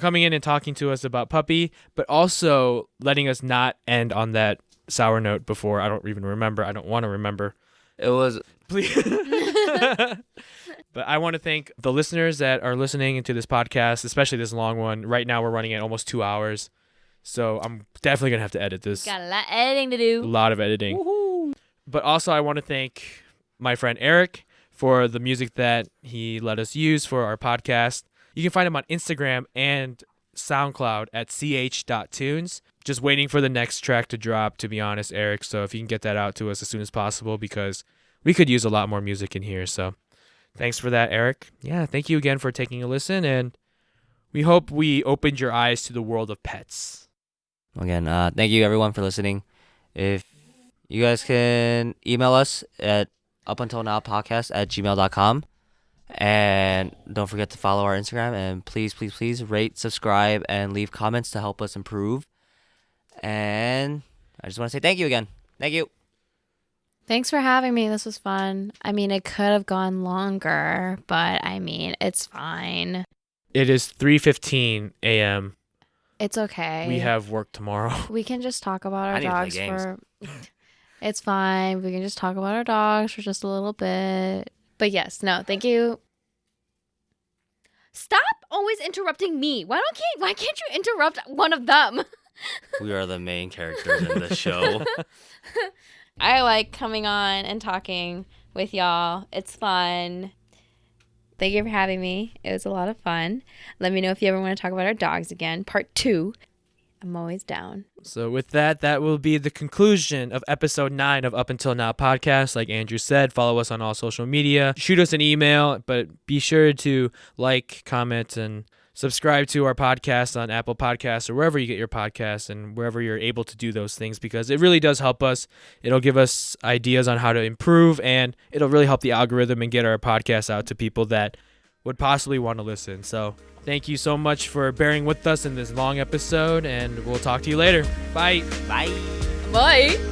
coming in and talking to us about Puppy, but also letting us not end on that sour note before. I don't even remember. I don't want to remember. it was Please. But I want to thank the listeners that are listening into this podcast, especially this long one. Right now, we're running at almost 2 hours. So I'm definitely going to have to edit this. Got a lot of editing to A do. lot of editing. But also, I want to thank my friend Eric for the music that he let us use for our podcast. You can find him on Instagram and SoundCloud at ch.tunes. Just waiting for the next track to drop, to be honest, Eric. So if you can get that out to us as soon as possible, because we could use a lot more music in here. So thanks for that, Eric. Yeah, thank you again for taking a listen, and we hope we opened your eyes to the world of pets. Again, thank you everyone for listening. If you guys can email us at upuntilnowpodcast@gmail.com. And don't forget to follow our Instagram, and please rate, subscribe, and leave comments to help us improve. And I just want to say thank you again. Thank you. Thanks for having me. This was fun. I mean, it could have gone longer, but I mean, it's fine. It is 3:15 a.m. It's okay. We have work tomorrow. We can just talk about I our need to play dogs games. for... It's fine. We can just talk about our dogs for just a little bit. But yes, no, thank you. Stop always interrupting me. Why can't you interrupt one of them? We are the main characters in the show. I like coming on and talking with y'all. It's fun. Thank you for having me. It was a lot of fun. Let me know if you ever want to talk about our dogs again. Part 2. I'm always down. So with that will be the conclusion of episode 9 of Up Until Now podcast. Like Andrew said, follow us on all social media. Shoot us an email, but be sure to like, comment, and subscribe to our podcast on Apple Podcasts or wherever you get your podcasts and wherever you're able to do those things, because it really does help us. It'll give us ideas on how to improve, and it'll really help the algorithm and get our podcast out to people that would possibly want to listen. So thank you so much for bearing with us in this long episode, and we'll talk to you later. Bye. Bye. Bye.